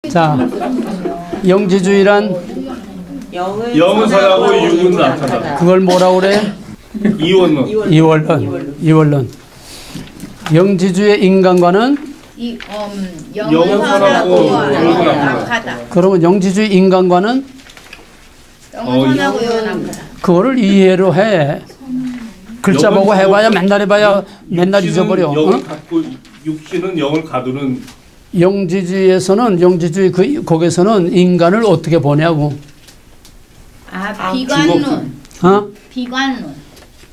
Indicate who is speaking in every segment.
Speaker 1: 자, 영지주의란
Speaker 2: 영은 선하고 육은 악하다.
Speaker 1: 그걸 뭐라고 그래?
Speaker 2: 이원론.
Speaker 1: 이원론. 영지주의 인간과는
Speaker 2: 영은 선하고 육은 악하다.
Speaker 1: 그러면 영지주의 인간과는
Speaker 3: 영은 선하고 육은 악하다.
Speaker 1: 그거를 이해로 해. 글자 보고 해봐야 맨날 해봐야 맨날 잊어버려.
Speaker 2: 영을 갖고 육신은 영을 가두는.
Speaker 1: 영지주의에서는 영지주의 거기서는 인간을 어떻게 보냐고.
Speaker 3: 비관론.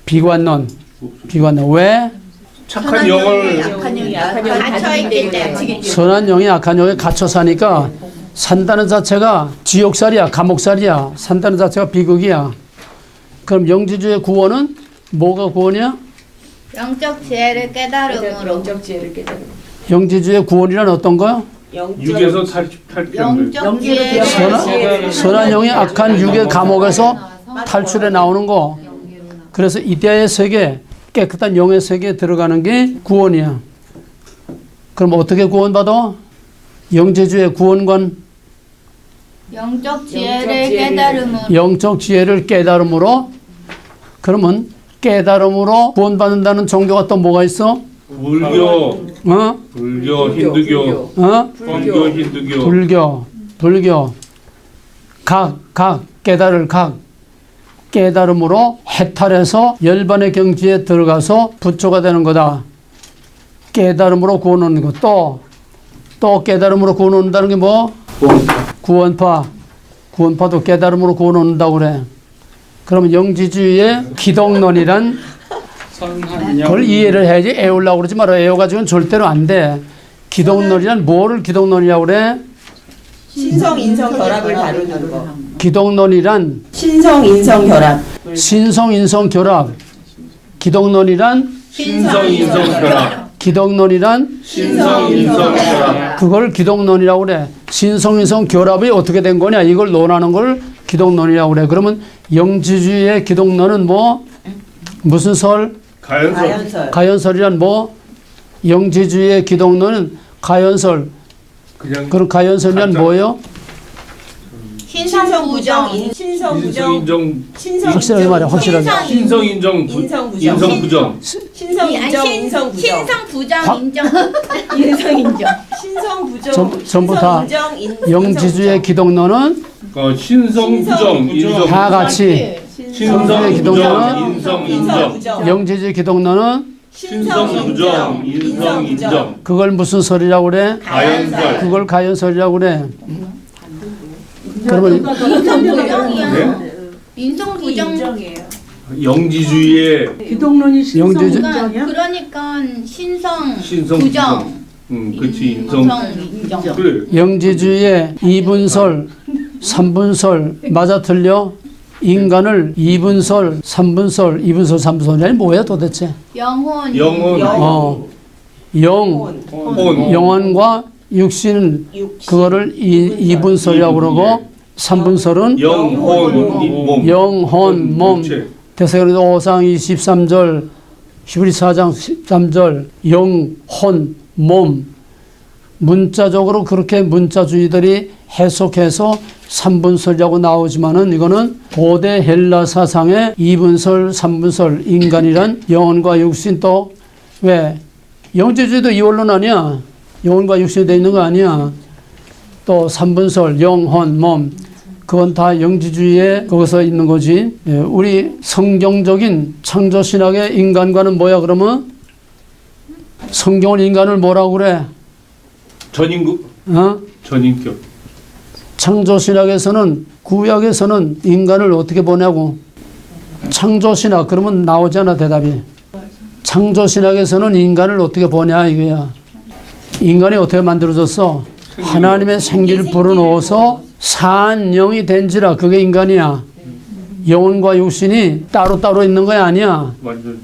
Speaker 3: 비관론.
Speaker 1: 비관론. 왜?
Speaker 2: 착한 영을
Speaker 3: 갇혀있기 때문에.
Speaker 1: 선한 영이 악한 영에 갇혀 사니까 산다는 자체가 지옥살이야, 감옥살이야. 산다는 자체가 비극이야. 그럼 영지주의 구원은 뭐가 구원이야?
Speaker 3: 영적 지혜를 깨달음으로.
Speaker 1: 영지주의 구원이란 어떤 거야?
Speaker 2: 육에서 탈피하는 거예요.
Speaker 3: 영적 지혜를
Speaker 1: 선한 영이 악한 육의 감옥에서 탈출해 나오는 거. 그래서 이데아의 세계, 깨끗한 영의 세계에 들어가는 게 구원이야. 그럼 어떻게 구원받아? 영지주의 구원관
Speaker 3: 영적 지혜를 깨달음으로.
Speaker 1: 영적 지혜를 깨달음으로. 그러면 깨달음으로 구원받는다는 종교가 또 뭐가 있어?
Speaker 2: 불교, 힌두교, 불교, 힌두교.
Speaker 1: 불교. 깨달을 깨달음으로 해탈해서 열반의 경지에 들어가서 부처가 되는 거다. 깨달음으로 구원 얻는 것. 또 깨달음으로 구원 얻는다는 게 뭐? 구원파도 깨달음으로 구원 얻는다고 그래. 그러면 영지주의의 기독론이란 그걸 이해를 해야지. 애우려고 그러지 마라. 애워가지고는 절대로 안 돼. 기독론이란 뭐를 기독론이라고 그래?
Speaker 4: 신성-인성 결합을 다루는 거.
Speaker 1: 기독론이란
Speaker 4: 신성-인성 결합.
Speaker 1: 신성-인성 결합. 기독론이란
Speaker 2: 신성-인성 결합.
Speaker 1: 기독론이란
Speaker 2: 신성-인성 결합.
Speaker 1: 그걸 기독론이라고 그래. 신성-인성 결합이 어떻게 된 거냐 이걸 논하는 걸 기독론이라고 그래. 그러면 영지주의의 기독론은 뭐? 무슨 설?
Speaker 2: 가연설.
Speaker 1: 가연설이란 뭐? 영지주의의 기독론은 가연설. 그럼 가연설이란 뭐예요?
Speaker 3: 신성부정.
Speaker 2: 신성인정.
Speaker 1: 확실하게 말해. 확실하게.
Speaker 2: 신성인정. 인성부정.
Speaker 4: 신성부정, 인성부정.
Speaker 3: 신성부정 인정. 인성인정.
Speaker 4: 신성부정.
Speaker 1: 전부 다 영지주의 기독론은
Speaker 2: 신성부정.
Speaker 1: 다 같이
Speaker 2: 신성부정. 인성인정.
Speaker 1: 영지주의 기독론은
Speaker 2: 신성부정. 인성인정.
Speaker 1: 그걸 무슨 설이라고 그래?
Speaker 2: 가연설.
Speaker 1: 그걸 가연설이라고 그래. 그러면
Speaker 3: 인성부정이야. 인성부정.
Speaker 2: 영지주의의
Speaker 5: 기독론이
Speaker 1: 영지주-
Speaker 5: 신성부정이야?
Speaker 3: 그러니까 신성
Speaker 2: 신성부정.
Speaker 3: 부정.
Speaker 2: 그렇지. 인성.
Speaker 3: 인정.
Speaker 2: 그래.
Speaker 1: 영지주의의 이분설, 삼분설 맞아 틀려? 인간을 이분설, 삼분설, 이분설, 삼분설이 뭐야 도대체?
Speaker 3: 영혼.
Speaker 2: 영혼.
Speaker 1: 영혼과 육신 그거를 이분설이라고 그러고 삼분설은 영혼, 몸. 대사관에서 5상 23절, 히브리 4장 13절, 영혼, 몸. 문자적으로 그렇게 문자주의들이 해석해서 삼분설이라고 나오지만은 이거는 고대 헬라 사상의 이분설, 삼분설, 인간이란 영혼과 육신 또 왜? 영지주의도 이원론 아니야. 영혼과 육신이 되어 있는 거 아니야. 또 삼분설, 영혼, 몸. 그건 다 영지주의에 거기서 있는 거지. 예, 우리 성경적인 창조신학의 인간과는 뭐야 그러면? 성경은 인간을 뭐라고 그래?
Speaker 2: 전인격.
Speaker 1: 창조신학에서는 구약에서는 인간을 어떻게 보냐고. 창조신학 그러면 나오잖아 대답이. 창조신학에서는 인간을 어떻게 보냐 이거야. 인간이 어떻게 만들어졌어? 하나님의 생기를 불어넣어서 산 영이 된지라 그게 인간이야. 영혼과 육신이 따로따로 있는 거야 아니야.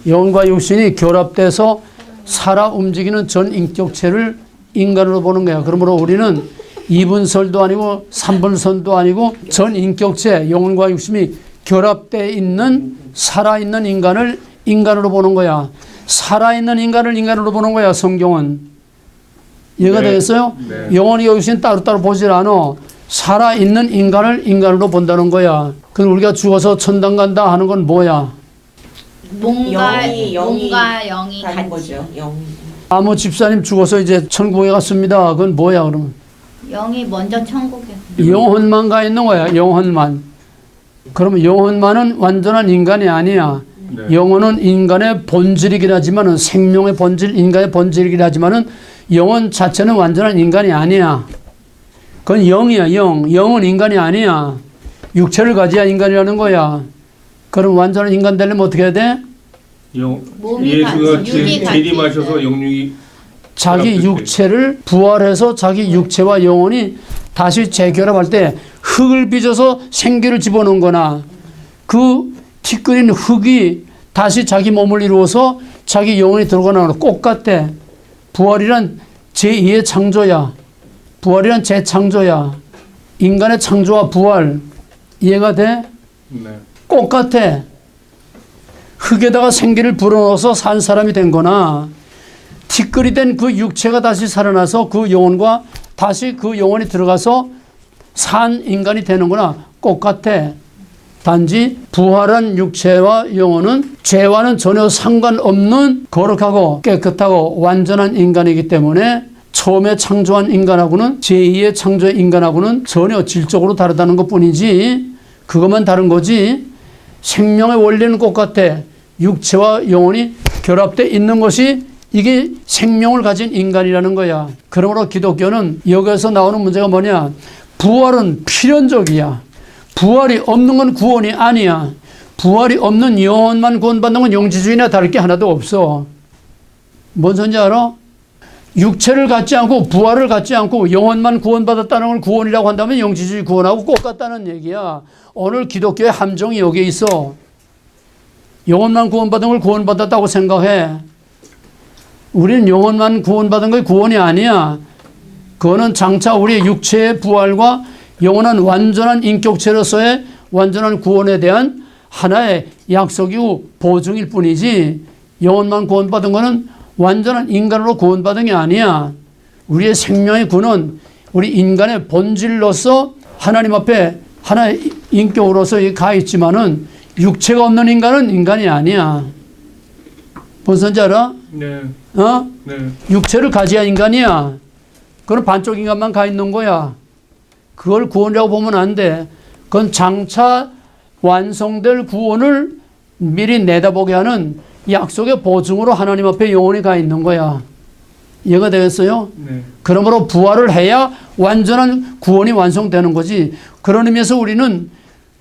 Speaker 1: 영혼과 육신이 결합돼서 살아 움직이는 전 인격체를 인간으로 보는 거야. 그러므로 우리는 이분설도 아니고 삼분설도 아니고 전 인격체 영혼과 육신이 결합되어 있는 살아있는 인간을 인간으로 보는 거야. 살아있는 인간을 인간으로 보는 거야 성경은. 이해가
Speaker 2: 네.
Speaker 1: 되겠어요?
Speaker 2: 네.
Speaker 1: 영혼이 여기서는 따로따로 보질 않아. 살아있는 인간을 인간으로 본다는 거야. 그럼 우리가 죽어서 천당 간다 하는 건 뭐야?
Speaker 3: 뭔가
Speaker 4: 영이
Speaker 3: 뭔가 영이
Speaker 4: 가는
Speaker 3: 같이
Speaker 4: 거죠. 영.
Speaker 1: 아무 집사님 죽어서 이제 천국에 갔습니다. 그건 뭐야 그러면?
Speaker 3: 영이 먼저 천국에
Speaker 1: 영혼만 가 있는 거야. 영혼만. 그러면 영혼만은 완전한 인간이 아니야.
Speaker 2: 네.
Speaker 1: 영혼은 인간의 본질이긴 하지만은 생명의 본질, 인간의 본질이긴 하지만은 영혼 자체는 완전한 인간이 아니야. 그건 영이야, 영. 영은 인간이 아니야. 육체를 가져야 인간이라는 거야. 그럼 완전한 인간 되려면 어떻게 해야 돼?
Speaker 3: 몸이
Speaker 2: 예수가
Speaker 3: 같이, 육이 같이
Speaker 2: 재림하셔서 영육이
Speaker 1: 자기
Speaker 2: 결합될 때.
Speaker 1: 육체를 부활해서 자기 육체와 영혼이 다시 재결합할 때 흙을 빚어서 생기를 집어넣은 거나 그 티끌인 흙이 다시 자기 몸을 이루어서 자기 영혼이 들어가는 거나 똑같대. 부활이란 제2의 창조야. 부활이란 재창조야. 인간의 창조와 부활 이해가 돼?
Speaker 2: 네.
Speaker 1: 똑같아. 흙에다가 생기를 불어넣어서 산 사람이 된 거나 티끌이 된 그 육체가 다시 살아나서 그 영혼과 다시 그 영혼이 들어가서 산 인간이 되는 거나 똑같아. 단지 부활한 육체와 영혼은 죄와는 전혀 상관없는 거룩하고 깨끗하고 완전한 인간이기 때문에 처음에 창조한 인간하고는 제2의 창조의 인간하고는 전혀 질적으로 다르다는 것뿐이지 그것만 다른 거지 생명의 원리는 똑같아. 육체와 영혼이 결합되어 있는 것이 이게 생명을 가진 인간이라는 거야. 그러므로 기독교는 여기에서 나오는 문제가 뭐냐? 부활은 필연적이야. 부활이 없는 건 구원이 아니야. 부활이 없는 영혼만 구원받는 건 영지주의나 다를 게 하나도 없어. 뭔 소리인지 알아? 육체를 갖지 않고 부활을 갖지 않고 영혼만 구원받았다는 걸 구원이라고 한다면 영지주의 구원하고 똑같다는 얘기야. 오늘 기독교의 함정이 여기에 있어. 영혼만 구원받은 걸 구원받았다고 생각해. 우리는 영혼만 구원받은 게 구원이 아니야. 그거는 장차 우리의 육체의 부활과 영원한 완전한 인격체로서의 완전한 구원에 대한 하나의 약속이고 보증일 뿐이지 영혼만 구원받은 거는 완전한 인간으로 구원받은 게 아니야. 우리의 생명의 구는 우리 인간의 본질로서 하나님 앞에 하나의 인격으로서 가 있지만은 육체가 없는 인간은 인간이 아니야. 무슨 소리인지 알아?
Speaker 2: 네.
Speaker 1: 어?
Speaker 2: 네.
Speaker 1: 육체를 가져야 인간이야. 그건 반쪽 인간만 가 있는 거야. 그걸 구원이라고 보면 안 돼. 그건 장차 완성될 구원을 미리 내다보게 하는 약속의 보증으로 하나님 앞에 영혼이 가 있는 거야. 이해가 되겠어요?
Speaker 2: 네.
Speaker 1: 그러므로 부활을 해야 완전한 구원이 완성되는 거지. 그런 의미에서 우리는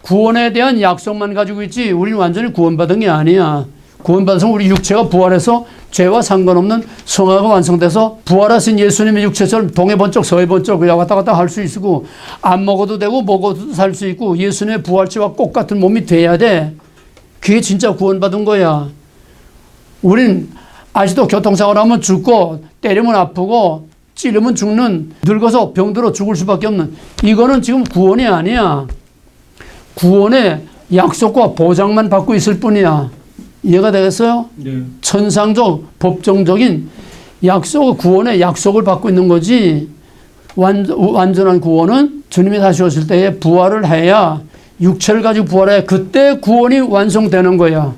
Speaker 1: 구원에 대한 약속만 가지고 있지 우리는 완전히 구원받은 게 아니야. 구원받아서 우리 육체가 부활해서 죄와 상관없는 성화가 완성돼서 부활하신 예수님의 육체처럼 동해 번쩍 서해 번쩍 왔다 갔다 할 수 있고 안 먹어도 되고 먹어도 살 수 있고 예수님의 부활체와 똑같은 몸이 돼야 돼. 그게 진짜 구원받은 거야. 우린 아직도 교통사고 나면 죽고 때리면 아프고 찌르면 죽는 늙어서 병들어 죽을 수밖에 없는 이거는 지금 구원이 아니야. 구원의 약속과 보장만 받고 있을 뿐이야. 이해가 되겠어요?
Speaker 2: 네.
Speaker 1: 천상적 법정적인 약속, 구원의 약속을 받고 있는 거지. 완전한 구원은 주님이 다시 오실 때에 부활을 해야 육체를 가지고 부활해야 그때 구원이 완성되는 거야.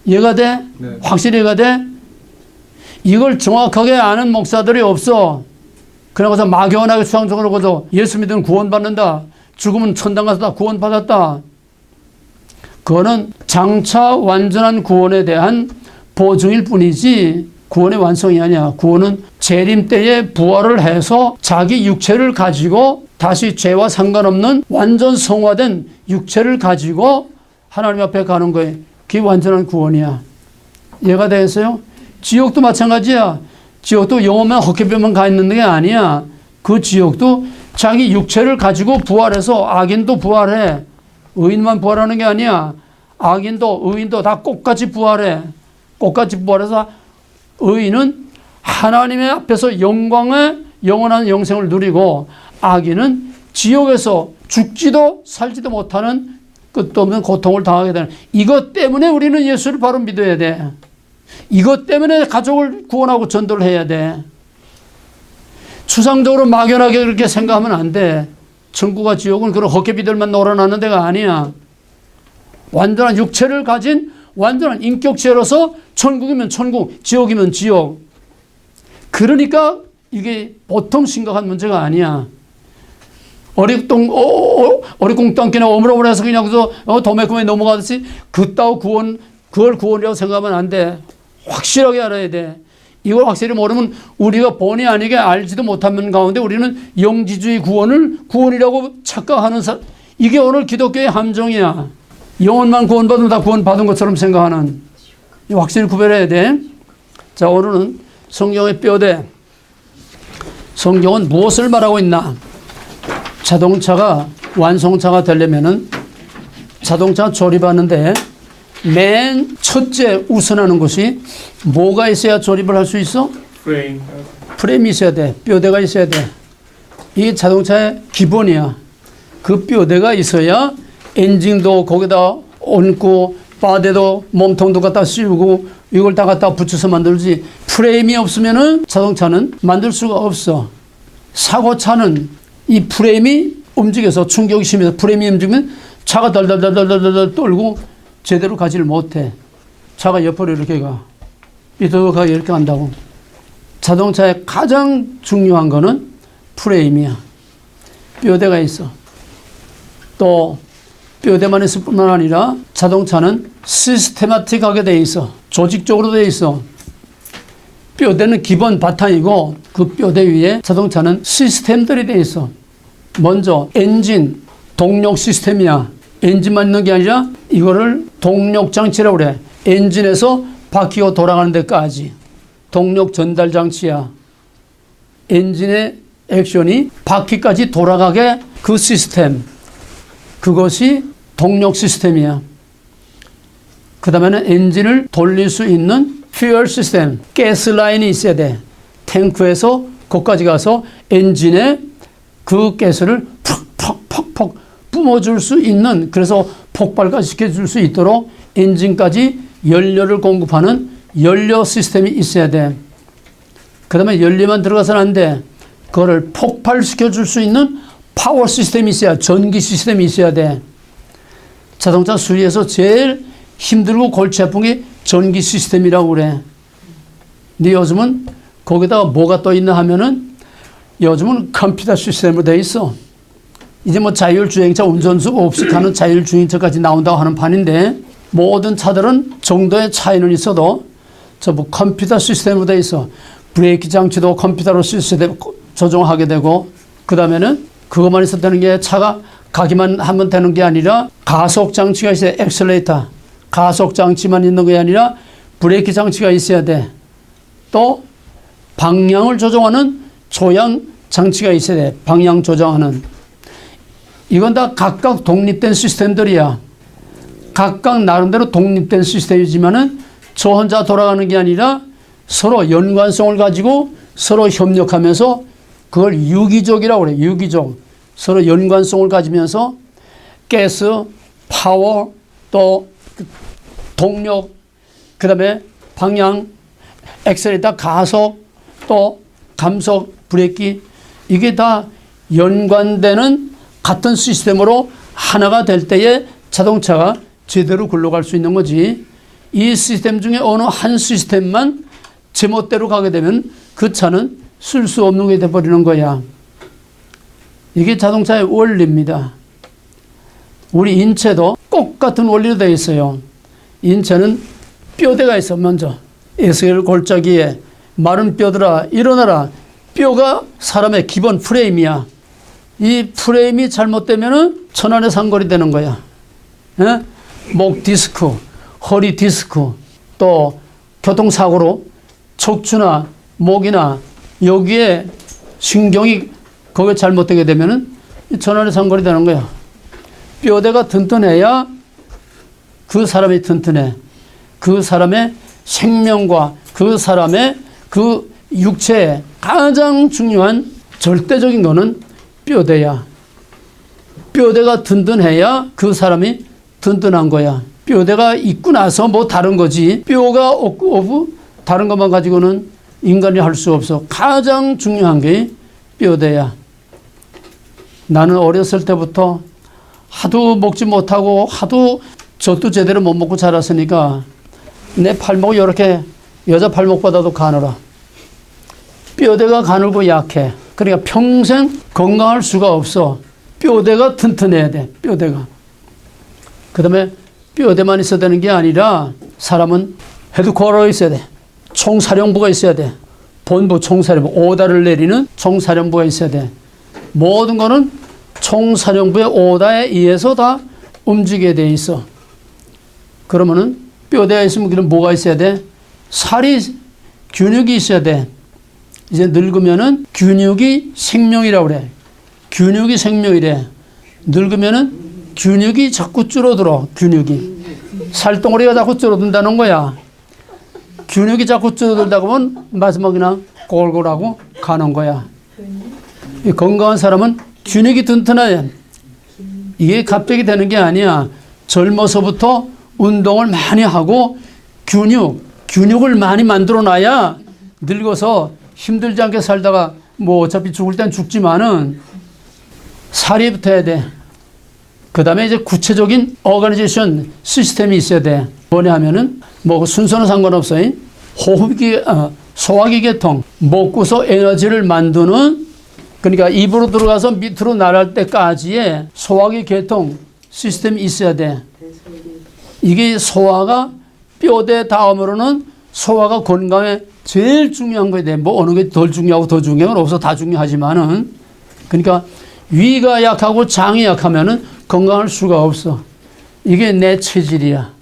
Speaker 1: 이해가 돼?
Speaker 2: 네.
Speaker 1: 확실히 이해가 돼? 이걸 정확하게 아는 목사들이 없어. 그러고서 막연하게 수상적으로 거서 예수 믿으면 구원받는다. 죽으면 천당 가서 다 구원받았다. 그거는 장차 완전한 구원에 대한 보증일 뿐이지 구원의 완성이 아니야. 구원은 재림 때에 부활을 해서 자기 육체를 가지고 다시 죄와 상관없는 완전 성화된 육체를 가지고 하나님 앞에 가는 거예요. 그게 완전한 구원이야. 이해가 되겠어요? 지옥도 마찬가지야. 지옥도 영혼만 헛개뼈만 가 있는 게 아니야. 그 지옥도 자기 육체를 가지고 부활해서 악인도 부활해. 의인만 부활하는 게 아니야. 악인도 의인도 다 똑같이 부활해. 똑같이 부활해서 의인은 하나님의 앞에서 영광의 영원한 영생을 누리고 악인은 지옥에서 죽지도 살지도 못하는 끝도 없는 고통을 당하게 되는 이것 때문에 우리는 예수를 바로 믿어야 돼. 이것 때문에 가족을 구원하고 전도를 해야 돼. 추상적으로 막연하게 그렇게 생각하면 안 돼. 천국과 지옥은 그런 헛개비들만 놀아나는 데가 아니야. 완전한 육체를 가진 완전한 인격체로서 천국이면 천국, 지옥이면 지옥. 그러니까 이게 보통 심각한 문제가 아니야. 어리꽁땅기나 어물어물해서 그냥 그래서 도매금에 넘어가듯이 그따위 구원, 그걸 구원이라고 생각하면 안 돼. 확실하게 알아야 돼. 이걸 확실히 모르면 우리가 본의 아니게 알지도 못하는 가운데 우리는 영지주의 구원을 구원이라고 착각하는 이게 오늘 기독교의 함정이야. 영혼만 구원받으면 다 구원받은 것처럼 생각하는. 확실히 구별해야 돼. 자, 오늘은 성경의 뼈대. 성경은 무엇을 말하고 있나? 자동차가 완성차가 되려면은 자동차 조립하는데 맨 첫째 우선하는 것이 뭐가 있어야 조립을 할 수 있어?
Speaker 2: 프레임.
Speaker 1: 프레임이 있어야 돼. 뼈대가 있어야 돼. 이게 자동차의 기본이야. 그 뼈대가 있어야 엔진도 거기다 얹고 바디도 몸통도 갖다 씌우고 이걸 다 갖다 붙여서 만들지. 프레임이 없으면은 자동차는 만들 수가 없어. 사고차는 이 프레임이 움직여서 충격이 심해서 프레임이 움직이면 차가 덜덜덜덜덜 떨고 제대로 가지를 못해. 차가 옆으로 이렇게 가. 삐뚤하게 이렇게 간다고. 자동차의 가장 중요한 거는 프레임이야. 뼈대가 있어. 또 뼈대만 있을 뿐만 아니라 자동차는 시스테마틱하게 돼 있어. 조직적으로 돼 있어. 뼈대는 기본 바탕이고 그 뼈대 위에 자동차는 시스템들이 돼 있어. 먼저 엔진, 동력 시스템이야. 엔진만 있는 게 아니라 이거를 동력 장치라고 그래. 엔진에서 바퀴가 돌아가는 데까지 동력 전달 장치야. 엔진의 액션이 바퀴까지 돌아가게 그 시스템, 그것이 동력 시스템이야. 그 다음에는 엔진을 돌릴 수 있는 퓨얼 시스템, 가스 라인이 있어야 돼. 탱크에서 거기까지 가서 엔진에 그 가스를 퍽퍽퍽퍽 뿜어줄 수 있는, 그래서 폭발까지 시켜줄 수 있도록 엔진까지 연료를 공급하는 연료 시스템이 있어야 돼. 그 다음에 연료만 들어가서는 안 돼. 그거를 폭발시켜줄 수 있는 파워 시스템이 있어야, 전기 시스템이 있어야 돼. 자동차 수리에서 제일 힘들고 골치 아픈 게 전기 시스템이라고 그래. 근데 요즘은 거기다가 뭐가 또 있나 하면은 요즘은 컴퓨터 시스템으로 돼 있어. 이제 뭐 자율주행차 운전수 없이 가는 자율주행차까지 나온다고 하는 판인데 모든 차들은 정도의 차이는 있어도 전부 컴퓨터 시스템으로 돼 있어. 브레이크 장치도 컴퓨터로 시스템 조정하게 되고, 그 다음에는 그것만 있어도 되는 게 차가 가기만 하면 되는 게 아니라 가속 장치가 있어야 돼. 엑셀레이터. 가속 장치만 있는 게 아니라 브레이크 장치가 있어야 돼. 또 방향을 조정하는 조향 장치가 있어야 돼. 방향 조정하는. 이건 다 각각 독립된 시스템들이야. 각각 나름대로 독립된 시스템이지만은 저 혼자 돌아가는 게 아니라 서로 연관성을 가지고 서로 협력하면서 그걸 유기적이라고 그래. 유기적. 서로 연관성을 가지면서 가스, 파워, 또 동력, 그 다음에 방향, 엑셀레이터, 가속, 또 감속, 브레이크, 이게 다 연관되는 같은 시스템으로 하나가 될 때에 자동차가 제대로 굴러갈 수 있는 거지. 이 시스템 중에 어느 한 시스템만 제멋대로 가게 되면 그 차는 쓸 수 없는 게 돼버리는 거야. 이게 자동차의 원리입니다. 우리 인체도 똑같은 원리로 되어 있어요. 인체는 뼈대가 있어. 먼저 에스겔 골짜기에 마른 뼈들아 일어나라. 뼈가 사람의 기본 프레임이야. 이 프레임이 잘못되면 천안의 상골이 되는 거야. 에? 목 디스크, 허리 디스크, 또 교통사고로 척추나 목이나 여기에 신경이 거기에 잘못되게 되면은 천안의 상골이 되는 거야. 뼈대가 튼튼해야 그 사람이 튼튼해. 그 사람의 생명과 그 사람의 그 육체에 가장 중요한 절대적인 거는 뼈대야. 뼈대가 튼튼해야 그 사람이 튼튼한 거야. 뼈대가 있고 나서 뭐 다른 거지. 뼈가 없고 다른 것만 가지고는 인간이 할 수 없어. 가장 중요한 게 뼈대야. 나는 어렸을 때부터 하도 먹지 못하고 하도 젖도 제대로 못 먹고 자랐으니까 내 팔목이 이렇게 여자 팔목보다도 가늘어. 뼈대가 가늘고 약해. 그러니까 평생 건강할 수가 없어. 뼈대가 튼튼해야 돼. 뼈대가. 그 다음에 뼈대만 있어야 되는 게 아니라 사람은 헤드쿼터가 있어야 돼. 총사령부가 있어야 돼. 본부 총사령부, 오다를 내리는 총사령부가 있어야 돼. 모든 거는 총사령부의 오다에 의해서 다 움직이게 돼 있어. 그러면은 뼈대가 있으면 그럼 뭐가 있어야 돼? 살이, 근육이 있어야 돼. 이제 늙으면은 근육이 생명이라고 그래. 근육이 생명이래. 늙으면은 근육이 자꾸 줄어들어. 근육이. 살덩어리가 자꾸 줄어든다는 거야. 근육이 자꾸 줄어들다 보면 마지막에는 골골하고 가는 거야. 이 건강한 사람은 근육이 튼튼해야 돼. 이게 갑자기 되는 게 아니야. 젊어서부터 운동을 많이 하고 근육을 많이 만들어 놔야 늙어서 힘들지 않게 살다가 뭐 어차피 죽을 땐 죽지만은 살이 붙어야 돼. 그 다음에 이제 구체적인 오가니제이션 시스템이 있어야 돼. 뭐냐 하면은 뭐 순서는 상관없어요. 호흡기, 소화기 계통, 먹고서 에너지를 만드는, 그러니까 입으로 들어가서 밑으로 나갈 때까지의 소화기 계통 시스템이 있어야 돼. 이게 소화가 뼈대 다음으로는 소화가 건강에 제일 중요한 거에 대해 뭐 어느 게 덜 중요하고 더 중요한 건 없어. 다 중요하지만은, 그러니까 위가 약하고 장이 약하면은 건강할 수가 없어. 이게 내 체질이야.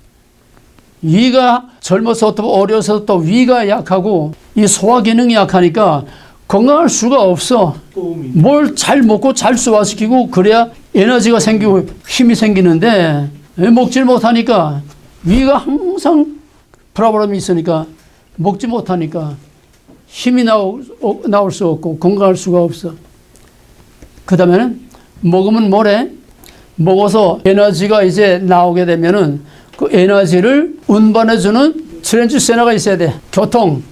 Speaker 1: 위가 젊어서부터 어려서부터 위가 약하고 이 소화 기능이 약하니까 건강할 수가 없어. 뭘 잘 먹고 잘 소화시키고 그래야 에너지가 생기고 힘이 생기는데 먹질 못하니까 위가 항상 프로블럼이 있으니까 먹지 못하니까 힘이 나올 수 없고 건강할 수가 없어. 그 다음에는 먹으면 뭐래? 먹어서 에너지가 이제 나오게 되면은 그 에너지를 운반해주는 트랜지세너가 있어야 돼. 교통.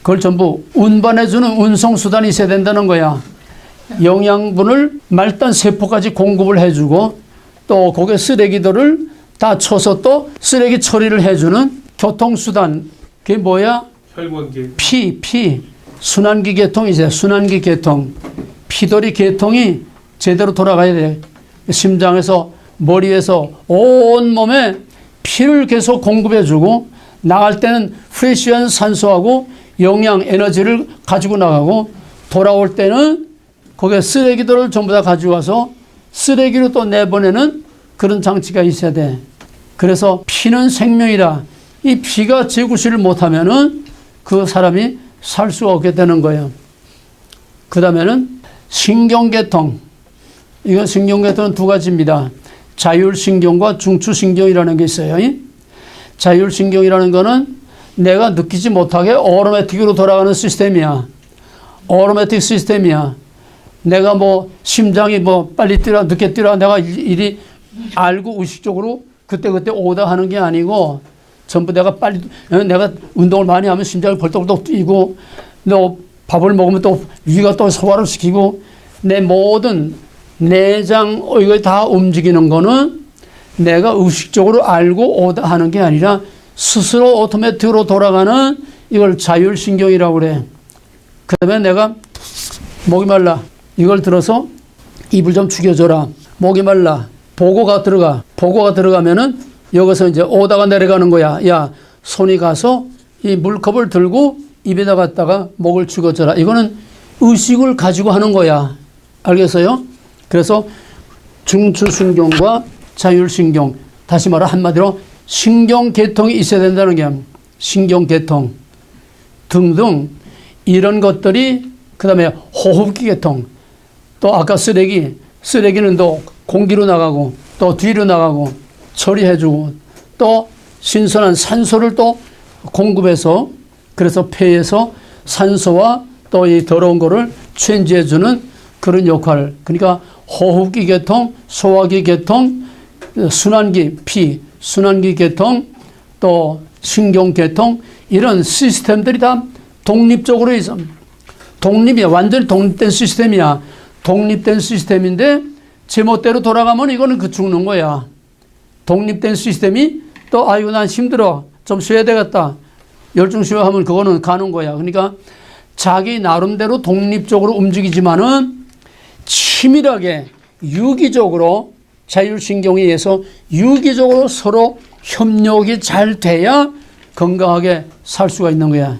Speaker 1: 그걸 전부 운반해주는 운송수단이 있어야 된다는 거야. 영양분을 말단 세포까지 공급을 해주고 또 거기에 쓰레기들을 다 쳐서 또 쓰레기 처리를 해주는 교통수단. 그게 뭐야?
Speaker 2: 혈관계.
Speaker 1: 피. 순환기 계통이죠. 순환기 계통. 피돌이 계통이 제대로 돌아가야 돼. 심장에서 머리에서 온 몸에 피를 계속 공급해주고 나갈 때는 프레시한 산소하고 영양, 에너지를 가지고 나가고 돌아올 때는 거기에 쓰레기들을 전부 다 가져와서 쓰레기로 또 내보내는 그런 장치가 있어야 돼. 그래서 피는 생명이라. 이 피가 재구실을 못하면은 그 사람이 살 수 없게 되는 거예요. 그 다음에는 신경계통. 이건 신경계통은 두 가지입니다. 자율신경과 중추신경이라는 게 있어요. 자율신경이라는 거는 내가 느끼지 못하게 오토매틱으로 돌아가는 시스템이야. 오토매틱 시스템이야. 내가 뭐 심장이 뭐 빨리 뛰라 늦게 뛰라 내가 일이 알고 의식적으로 그때그때 오다 하는 게 아니고 전부 내가 빨리 내가 운동을 많이 하면 심장이 벌떡벌떡 뛰고 또 밥을 먹으면 또 위가 또 소화를 시키고 내 모든 내장 이거 다 움직이는 거는 내가 의식적으로 알고 오다 하는 게 아니라 스스로 오토매틱으로 돌아가는 이걸 자율신경이라고 그래. 그 다음에 내가 목이 말라 이걸 들어서 입을 좀 죽여줘라. 목이 말라 보고가 들어가면은 여기서 이제 오다가 내려가는 거야. 야 손이 가서 이 물컵을 들고 입에다 갖다가 목을 죽여줘라. 이거는 의식을 가지고 하는 거야. 알겠어요? 그래서 중추신경과 자율신경, 다시 말해 한마디로 신경계통이 있어야 된다는 게 신경계통 등등 이런 것들이 그 다음에 호흡기 계통 또 아까 쓰레기는 또 공기로 나가고 또 뒤로 나가고 처리해주고 또 신선한 산소를 또 공급해서 그래서 폐에서 산소와 또 이 더러운 거를 체인지해주는 그런 역할. 그러니까 호흡기 계통, 소화기 계통, 순환기 피, 순환기 계통, 또 신경 계통 이런 시스템들이 다 독립적으로 있어. 독립이야. 완전히 독립된 시스템이야. 독립된 시스템인데 제멋대로 돌아가면 이거는 그 죽는 거야. 독립된 시스템이 또 아이고 난 힘들어. 좀 쉬어야 되겠다. 열중 쉬어하면 그거는 가는 거야. 그러니까 자기 나름대로 독립적으로 움직이지만은 치밀하게 유기적으로 자율신경에 의해서 유기적으로 서로 협력이 잘 돼야 건강하게 살 수가 있는 거야.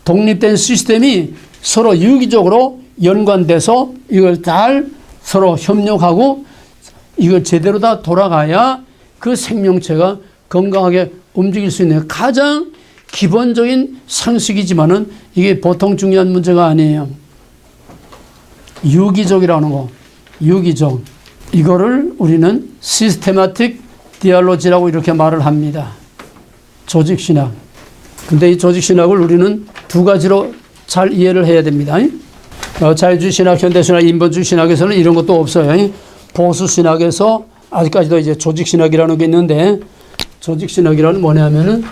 Speaker 1: 독립된 시스템이 서로 유기적으로 연관돼서 이걸 잘 서로 협력하고 이걸 제대로 다 돌아가야 그 생명체가 건강하게 움직일 수 있는 가장 기본적인 상식이지만은 이게 보통 중요한 문제가 아니에요. 유기적이라는 거. 유기적. 이거를 우리는 시스테마틱 디알로지라고 이렇게 말을 합니다. 조직신학. 근데 이 조직신학을 우리는 두 가지로 잘 이해를 해야 됩니다. 자유주의 신학, 현대신학, 인본주의 신학에서는 이런 것도 없어요. 보수 신학에서 아직까지도 이제 조직신학이라는 게 있는데 조직신학이라는 뭐냐면은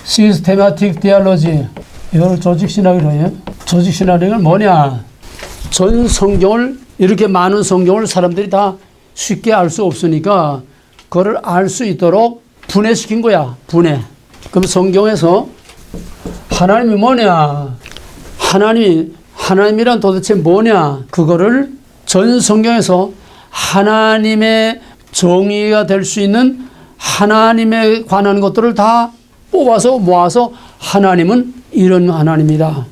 Speaker 1: 시스테마틱 디알로지. 이걸 조직신학이라고 해요. 조직신학은 뭐냐? 전 성경을 이렇게 많은 성경을 사람들이 다 쉽게 알 수 없으니까 그거를 알 수 있도록 분해시킨 거야. 분해. 그럼 성경에서 하나님이 뭐냐? 하나님이란 도대체 뭐냐? 그거를 전 성경에서 하나님의 정의가 될 수 있는 하나님에 관한 것들을 다 뽑아서 모아서 하나님은 이런 하나님이다.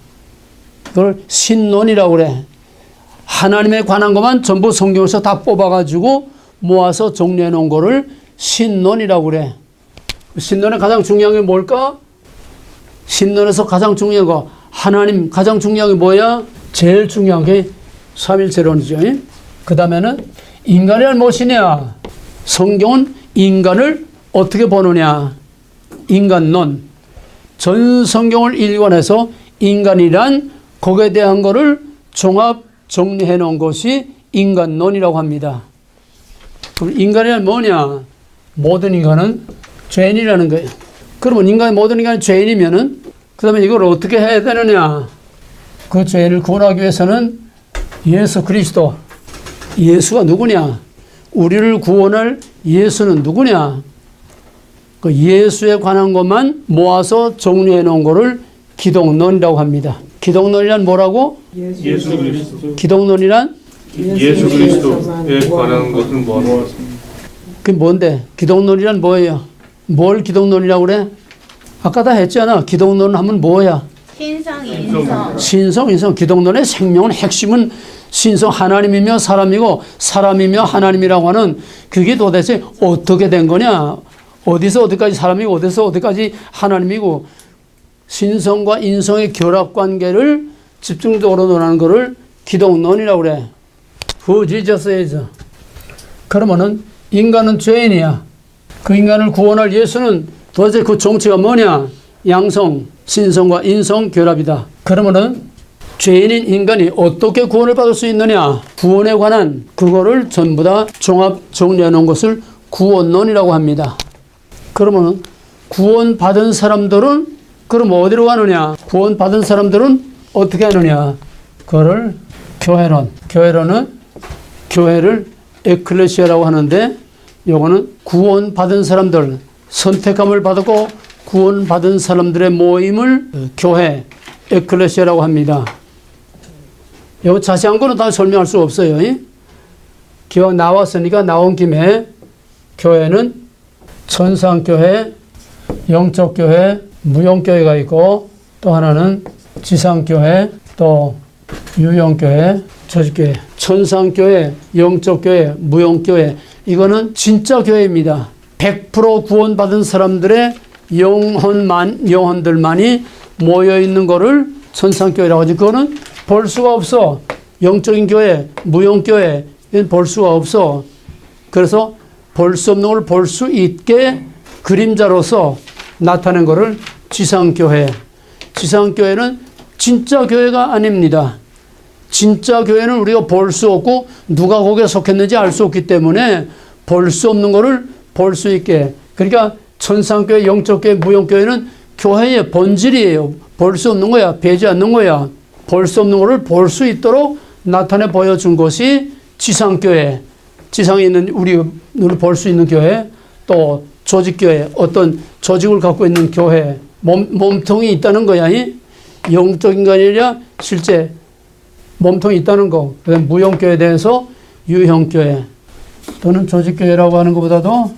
Speaker 1: 그걸 신론이라고 그래. 하나님에 관한 것만 전부 성경에서 다 뽑아가지고 모아서 정리해 놓은 거를 신론이라고 그래. 신론의 가장 중요한 게 뭘까? 신론에서 가장 중요한 거, 하나님 가장 중요한 게 뭐야? 제일 중요한 게 삼일체론이죠. 그 다음에는 인간이란 무엇이냐? 성경은 인간을 어떻게 보느냐? 인간론. 전 성경을 일관해서 인간이란 거기에 대한 거를 종합 정리해 놓은 것이 인간론이라고 합니다. 그럼 인간이란 뭐냐? 모든 인간은 죄인이라는 거예요. 그러면 모든 인간이 죄인이면은 그 다음에 이걸 어떻게 해야 되느냐? 그 죄인을 구원하기 위해서는 예수 그리스도, 예수가 누구냐? 우리를 구원할 예수는 누구냐? 그 예수에 관한 것만 모아서 정리해 놓은 것을 기독론이라고 합니다. 기독론이란 뭐라고?
Speaker 2: 예수 그리스도.
Speaker 1: 기독론이란?
Speaker 2: 예수 그리스도에 관한 것은 뭐하노?
Speaker 1: 그게 뭔데? 기독론이란 뭐예요? 뭘 기독론이라고 그래? 아까 다 했잖아. 기독론 하면 뭐야?
Speaker 3: 신성, 인성.
Speaker 1: 신성, 인성. 기독론의 생명은 핵심은 신성, 하나님이며 사람이고 사람이며 하나님이라고 하는 그게 도대체 어떻게 된 거냐? 어디서 어디까지 사람이고 어디서 어디까지 하나님이고 신성과 인성의 결합 관계를 집중적으로 논하는 것을 기독론이라고 그래. Who Jesus is. 그러면은 인간은 죄인이야. 그 인간을 구원할 예수는 도대체 그 정체가 뭐냐? 양성, 신성과 인성 결합이다. 그러면은 죄인인 인간이 어떻게 구원을 받을 수 있느냐? 구원에 관한 그거를 전부 다 종합 정리해 놓은 것을 구원론이라고 합니다. 그러면은 구원받은 사람들은 그럼 어디로 가느냐? 구원받은 사람들은 어떻게 하느냐? 그거를 교회론. 교회론은 교회를 에클레시아라고 하는데 요거는 구원받은 사람들, 선택함을 받고 구원받은 사람들의 모임을 교회, 에클레시아라고 합니다. 요 자세한 거는 다 설명할 수 없어요. 기왕 나왔으니까 나온 김에 교회는 천상교회, 영적교회, 무용교회가 있고 또 하나는 지상교회, 또 유용교회, 조직교회. 천상교회, 영적교회, 무용교회. 이거는 진짜 교회입니다. 100% 구원받은 사람들의 영혼들만이 모여있는 거를 천상교회라고 하지. 그거는 볼 수가 없어. 영적인 교회, 무용교회, 이건 볼 수가 없어. 그래서 볼 수 없는 걸 볼 수 있게 그림자로서 나타낸 거를 지상교회. 지상교회는 진짜 교회가 아닙니다. 진짜 교회는 우리가 볼 수 없고 누가 거기에 속했는지 알 수 없기 때문에 볼 수 없는 거를 볼 수 있게. 그러니까 천상교회, 영적교회, 무용교회는 교회의 본질이에요. 볼 수 없는 거야. 배지 않는 거야. 볼 수 없는 것을 볼 수 있도록 나타내 보여준 것이 지상교회, 지상에 있는 우리 눈을 볼 수 있는 교회, 또 조직교회, 어떤 조직을 갖고 있는 교회, 몸통이 있다는 거야. 영적인 게 아니라 실제 몸통이 있다는 거. 그다음에 무형교회에 대해서 유형교회 또는 조직교회라고 하는 것보다도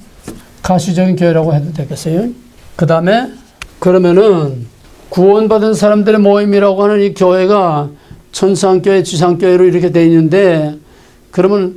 Speaker 1: 가시적인 교회라고 해도 되겠어요. 그 다음에 그러면은 구원받은 사람들의 모임이라고 하는 이 교회가 천상교회, 지상교회로 이렇게 돼 있는데, 그러면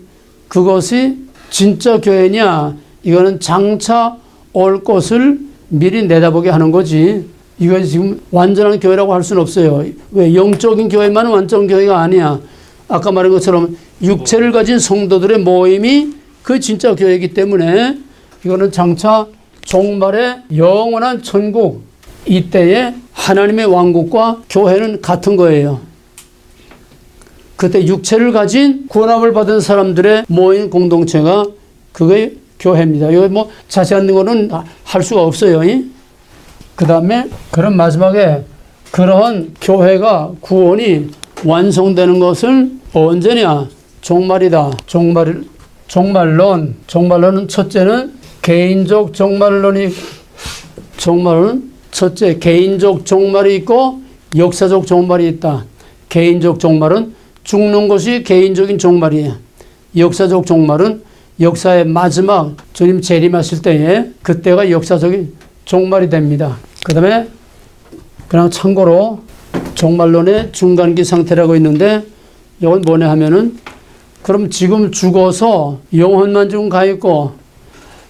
Speaker 1: 그것이 진짜 교회냐? 이거는 장차 올 것을 미리 내다보게 하는 거지. 이거 지금 완전한 교회라고 할 수는 없어요. 왜? 영적인 교회만은 완전 교회가 아니야. 아까 말한 것처럼 육체를 가진 성도들의 모임이 그 진짜 교회이기 때문에 이거는 장차 종말의 영원한 천국, 이때의 하나님의 왕국과 교회는 같은 거예요. 그때 육체를 가진 구원함을 받은 사람들의 모임 공동체가 그게 교회입니다. 이거 뭐 자세한 거는 할 수가 없어요. 그 다음에 그런 마지막에 그러한 교회가 구원이 완성되는 것은 언제냐? 종말이다. 종말론은 첫째는 개인적 종말론이, 종말은 첫째 개인적 종말이 있고 역사적 종말이 있다. 개인적 종말은 죽는 것이 개인적인 종말이에요. 역사적 종말은 역사의 마지막 주님 재림하실 때에 그때가 역사적인 종말이 됩니다. 그 다음에 그냥 참고로 종말론의 중간기 상태라고 있는데, 이건 뭐냐 하면은, 그럼 지금 죽어서 영혼만 지금 가 있고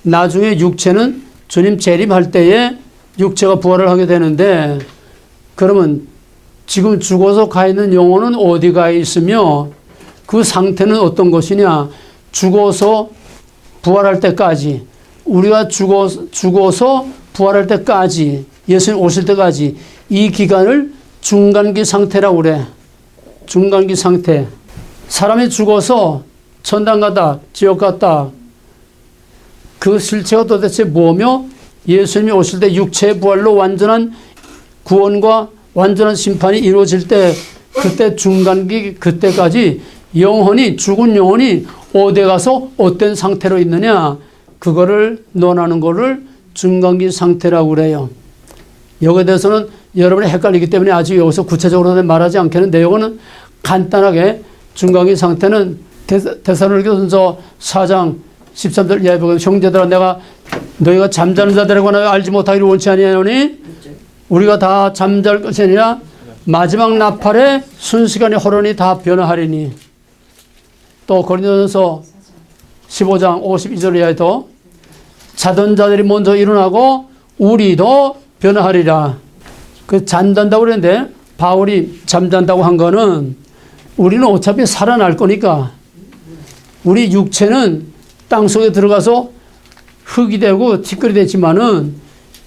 Speaker 1: 나중에 육체는 주님 재림할 때에 육체가 부활을 하게 되는데, 그러면 지금 죽어서 가 있는 영혼은 어디 가 있으며 그 상태는 어떤 것이냐? 죽어서 부활할 때까지, 우리가 죽어서 부활할 때까지, 예수님 오실 때까지 이 기간을 중간기 상태라고 그래. 중간기 상태. 사람이 죽어서 천당 갔다, 지옥 갔다, 그 실체가 도대체 뭐며 예수님이 오실 때 육체의 부활로 완전한 구원과 완전한 심판이 이루어질 때, 그때 중간기, 그때까지 영혼이, 죽은 영혼이 어디 가서 어떤 상태로 있느냐, 그거를 논하는 거를 중간기 상태라고 그래요. 여기에 대해서는 여러분이 헷갈리기 때문에 아직 여기서 구체적으로는 말하지 않겠는데, 이거는 간단하게 중간기 상태는 데살로니가전서 4장 13절 예배가, 형제들아 내가 너희가 잠자는 자들이라고 알지 못하기를 원치 아니하노니 우리가 다 잠잘 것이 아니라 마지막 나팔에 순식간에 호련히 다 변화하리니. 또 고린도전서 15장 52절에도 자던 자들이 먼저 일어나고 우리도 변화하리라. 그 잠잔다고 그랬는데, 바울이 잠잔다고 한 거는 우리는 어차피 살아날 거니까, 우리 육체는 땅속에 들어가서 흙이 되고 티끌이 되지만은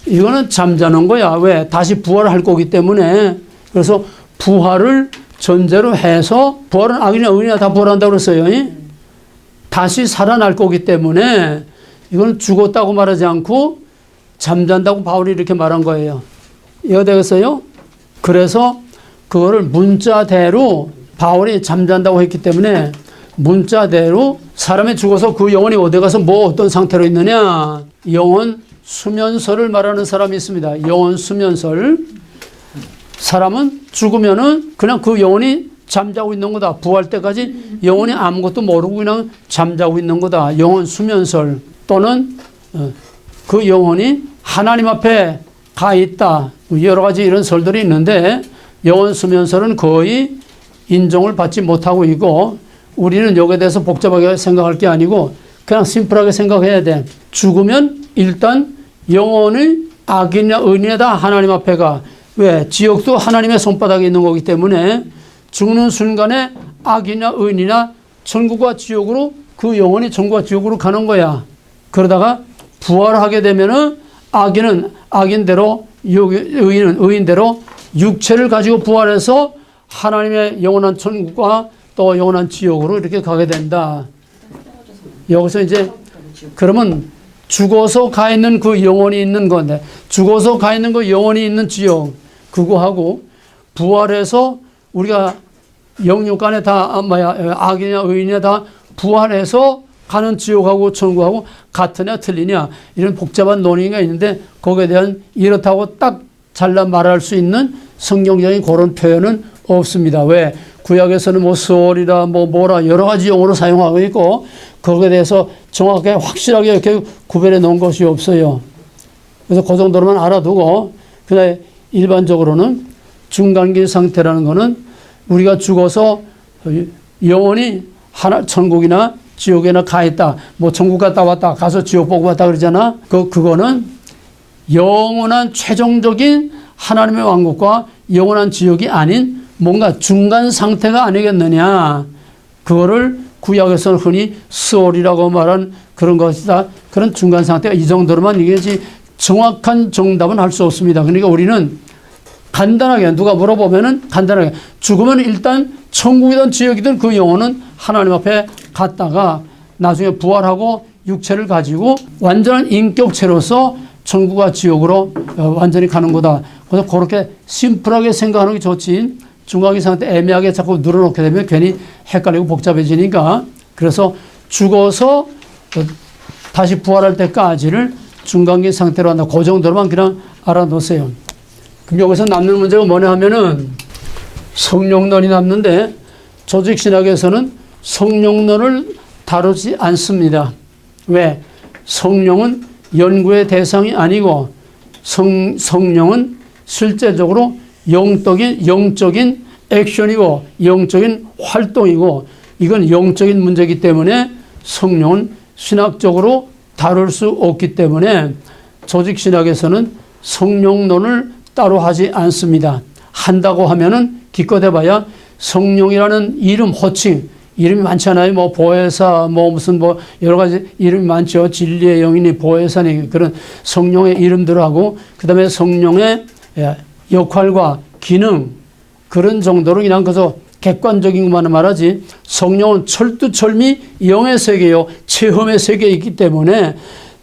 Speaker 1: 이거는 잠자는 거야. 왜? 다시 부활할 거기 때문에. 그래서 부활을 전제로 해서, 부활은 악이나 의인이나 다 부활한다고 그랬어요. 다시 살아날 거기 때문에 이건 죽었다고 말하지 않고 잠잔다고 바울이 이렇게 말한 거예요. 이해가 되겠어요? 그래서 그거를 문자대로 바울이 잠잔다고 했기 때문에 문자대로 사람이 죽어서 그 영혼이 어디 가서 뭐 어떤 상태로 있느냐, 영혼 수면설을 말하는 사람이 있습니다. 영혼 수면설. 사람은 죽으면은 그냥 그 영혼이 잠자고 있는 거다. 부활 때까지 영혼이 아무것도 모르고 그냥 잠자고 있는 거다. 영혼 수면설. 또는 그 영혼이 하나님 앞에 가 있다. 여러 가지 이런 설들이 있는데, 영혼 수면설은 거의 인정을 받지 못하고 있고, 우리는 여기에 대해서 복잡하게 생각할 게 아니고 그냥 심플하게 생각해야 돼. 죽으면 일단 영혼이 악이냐 의인이냐 다 하나님 앞에 가. 왜? 지옥도 하나님의 손바닥에 있는 거기 때문에 죽는 순간에 악이냐 의인이냐 천국과 지옥으로, 그 영혼이 천국과 지옥으로 가는 거야. 그러다가 부활하게 되면은 악인은 악인대로, 의인은 의인대로 육체를 가지고 부활해서 하나님의 영원한 천국과 또 영원한 지옥으로 이렇게 가게 된다. 여기서 이제 그러면 죽어서 가 있는 그 영혼이 있는 건데, 죽어서 가 있는 그 영혼이 있는 지옥, 그거하고 부활해서 우리가 영육간에 다 악이냐 의인이냐 다 부활해서 가는 지옥하고 천국하고 같으냐 틀리냐 이런 복잡한 논의가 있는데 거기에 대한 이렇다고 딱 잘라 말할 수 있는 성경적인 그런 표현은 없습니다. 왜? 구약에서는 뭐 스월이라 뭐라 여러 가지 용어로 사용하고 있고 거기에 대해서 정확하게 확실하게 이렇게 구별해 놓은 것이 없어요. 그래서 그 정도로만 알아두고 그다음에 일반적으로는 중간기 상태라는 거는 우리가 죽어서 영원히 하나 천국이나 지옥에나 가 있다. 뭐 천국 갔다 왔다. 가서 지옥 보고 왔다 그러잖아. 그거는 영원한 최종적인 하나님의 왕국과 영원한 지옥이 아닌 뭔가 중간 상태가 아니겠느냐. 그거를 구약에서는 흔히 스월이라고 말한 그런 것이다. 그런 중간 상태가 이 정도로만 얘기하지 정확한 정답은 할 수 없습니다. 그러니까 우리는 간단하게 누가 물어보면은 간단하게 죽으면 일단 천국이든 지옥이든 그 영혼은 하나님 앞에 갔다가 나중에 부활하고 육체를 가지고 완전한 인격체로서 천국과 지옥으로 완전히 가는 거다. 그래서 그렇게 심플하게 생각하는 게 좋지 중간기 상태 애매하게 자꾸 늘어놓게 되면 괜히 헷갈리고 복잡해지니까 그래서 죽어서 다시 부활할 때까지를 중간기 상태로 한다. 그 정도로만 그냥 알아놓으세요. 그럼 여기서 남는 문제가 뭐냐 하면은 성령론이 남는데 조직신학에서는 성령론을 다루지 않습니다. 왜? 성령은 연구의 대상이 아니고 성령은 실제적으로 영적인 액션이고 영적인 활동이고 이건 영적인 문제이기 때문에 성령은 신학적으로 다룰 수 없기 때문에 조직신학에서는 성령론을 따로 하지 않습니다. 한다고 하면은 기껏 해봐야 성령이라는 이름 호칭 이름이 많잖아요. 뭐 보혜사 뭐 무슨 뭐 여러 가지 이름이 많죠. 진리의 영이니 보혜사니 그런 성령의 이름들하고 그다음에 성령의 역할과 기능 그런 정도로 그냥 그저 객관적인 것만 말하지 성령은 철두철미 영의 세계요 체험의 세계에 있기 때문에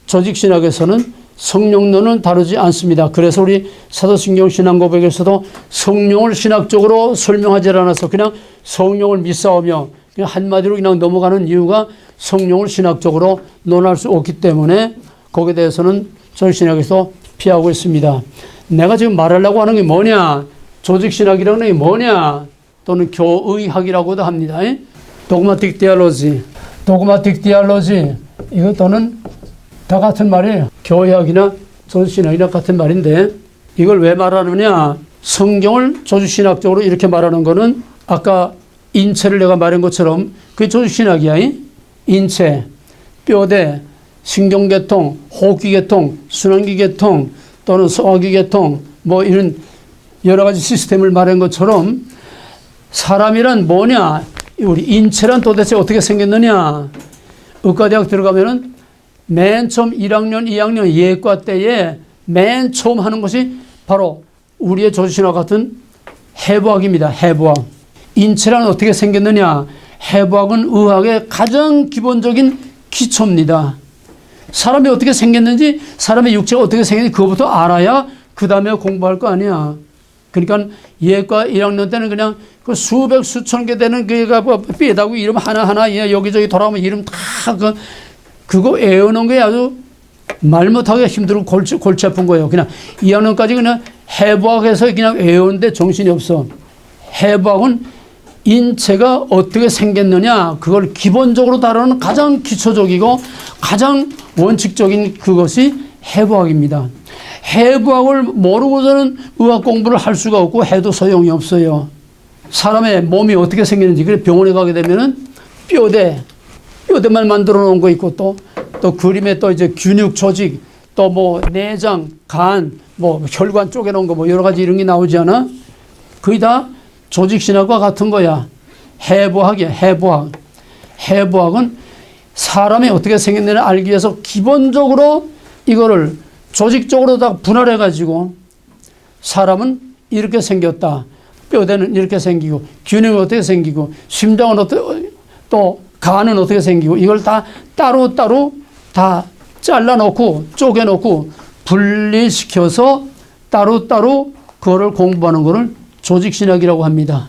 Speaker 1: 조직신학에서는 성령론은 다루지 않습니다. 그래서 우리 사도신경 신앙고백에서도 성령을 신학적으로 설명하지 않아서 그냥 성령을 믿사오며 그냥 한마디로 그냥 넘어가는 이유가 성령을 신학적으로 논할 수 없기 때문에 거기에 대해서는 조직신학에서 피하고 있습니다. 내가 지금 말하려고 하는 게 뭐냐? 조직신학이라는 게 뭐냐? 또는 교의학이라고도 합니다. 도그마틱 디알로지, 이거 또는 다 같은 말이에요. 교회학이나 조직신학이나 같은 말인데 이걸 왜 말하느냐. 성경을 조직신학적으로 이렇게 말하는 거는 아까 인체를 내가 말한 것처럼 그게 조직신학이야. 인체, 뼈대, 신경계통, 호흡기계통, 순환기계통 또는 소화기계통 뭐 이런 여러 가지 시스템을 말한 것처럼 사람이란 뭐냐. 우리 인체란 도대체 어떻게 생겼느냐. 의과대학 들어가면은 맨 처음 1학년, 2학년 예과 때에 맨 처음 하는 것이 바로 우리의 조직신학 같은 해부학입니다. 해부학. 인체란 어떻게 생겼느냐. 해부학은 의학의 가장 기본적인 기초입니다. 사람이 어떻게 생겼는지 사람의 육체가 어떻게 생겼는지 그것부터 알아야 그 다음에 공부할 거 아니야. 그러니까 예과 1학년 때는 그냥 그 수백 수천 개 되는 그가 삐다고 이름 하나하나 여기저기 돌아오면 이름 다 그거 외우는 게 아주 말 못하게 힘들고 골치 아픈 거예요. 그냥 2학년까지 그냥 해부학에서 그냥 외우는데 정신이 없어. 해부학은 인체가 어떻게 생겼느냐 그걸 기본적으로 다루는 가장 기초적이고 가장 원칙적인 그것이 해부학입니다. 해부학을 모르고서는 의학 공부를 할 수가 없고 해도 소용이 없어요. 사람의 몸이 어떻게 생겼는지 그래 병원에 가게 되면은 뼈대만 만들어 놓은 거 있고 또 그림에 또 이제 근육 조직 또 뭐 내장, 간, 뭐 혈관 쪼개 놓은 거 뭐 여러 가지 이런 게 나오지 않아? 거의 다 조직신학과 같은 거야. 해부학이야. 해부학은 사람이 어떻게 생겼느냐 알기 위해서 기본적으로 이거를 조직적으로 다 분할해 가지고 사람은 이렇게 생겼다. 뼈대는 이렇게 생기고 근육은 어떻게 생기고 심장은 어떻게 또 간은 어떻게 생기고 이걸 다 따로따로 다 잘라놓고 쪼개놓고 분리시켜서 따로따로 그거를 공부하는 거를 조직신학이라고 합니다.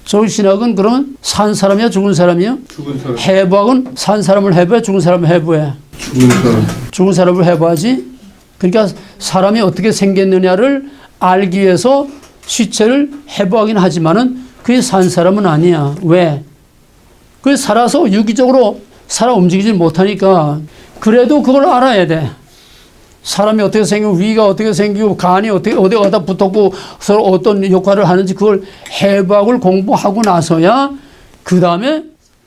Speaker 1: 조직신학은 그러면 산 사람이야 죽은 사람이야?
Speaker 2: 죽은 사람.
Speaker 1: 해부학은 산 사람을 해부해 죽은 사람을 해부해?
Speaker 2: 죽은 사람.
Speaker 1: 죽은 사람을 해부하지. 그러니까 사람이 어떻게 생겼느냐를 알기 위해서 시체를 해부하긴 하지만은 그게 산 사람은 아니야. 왜? 그게 살아서 유기적으로 살아 움직이지 못하니까. 그래도 그걸 알아야 돼. 사람이 어떻게 생기고 위가 어떻게 생기고 간이 어떻게 어디 가다 붙었고 서로 어떤 역할을 하는지 그걸 해부학을 공부하고 나서야 그 다음에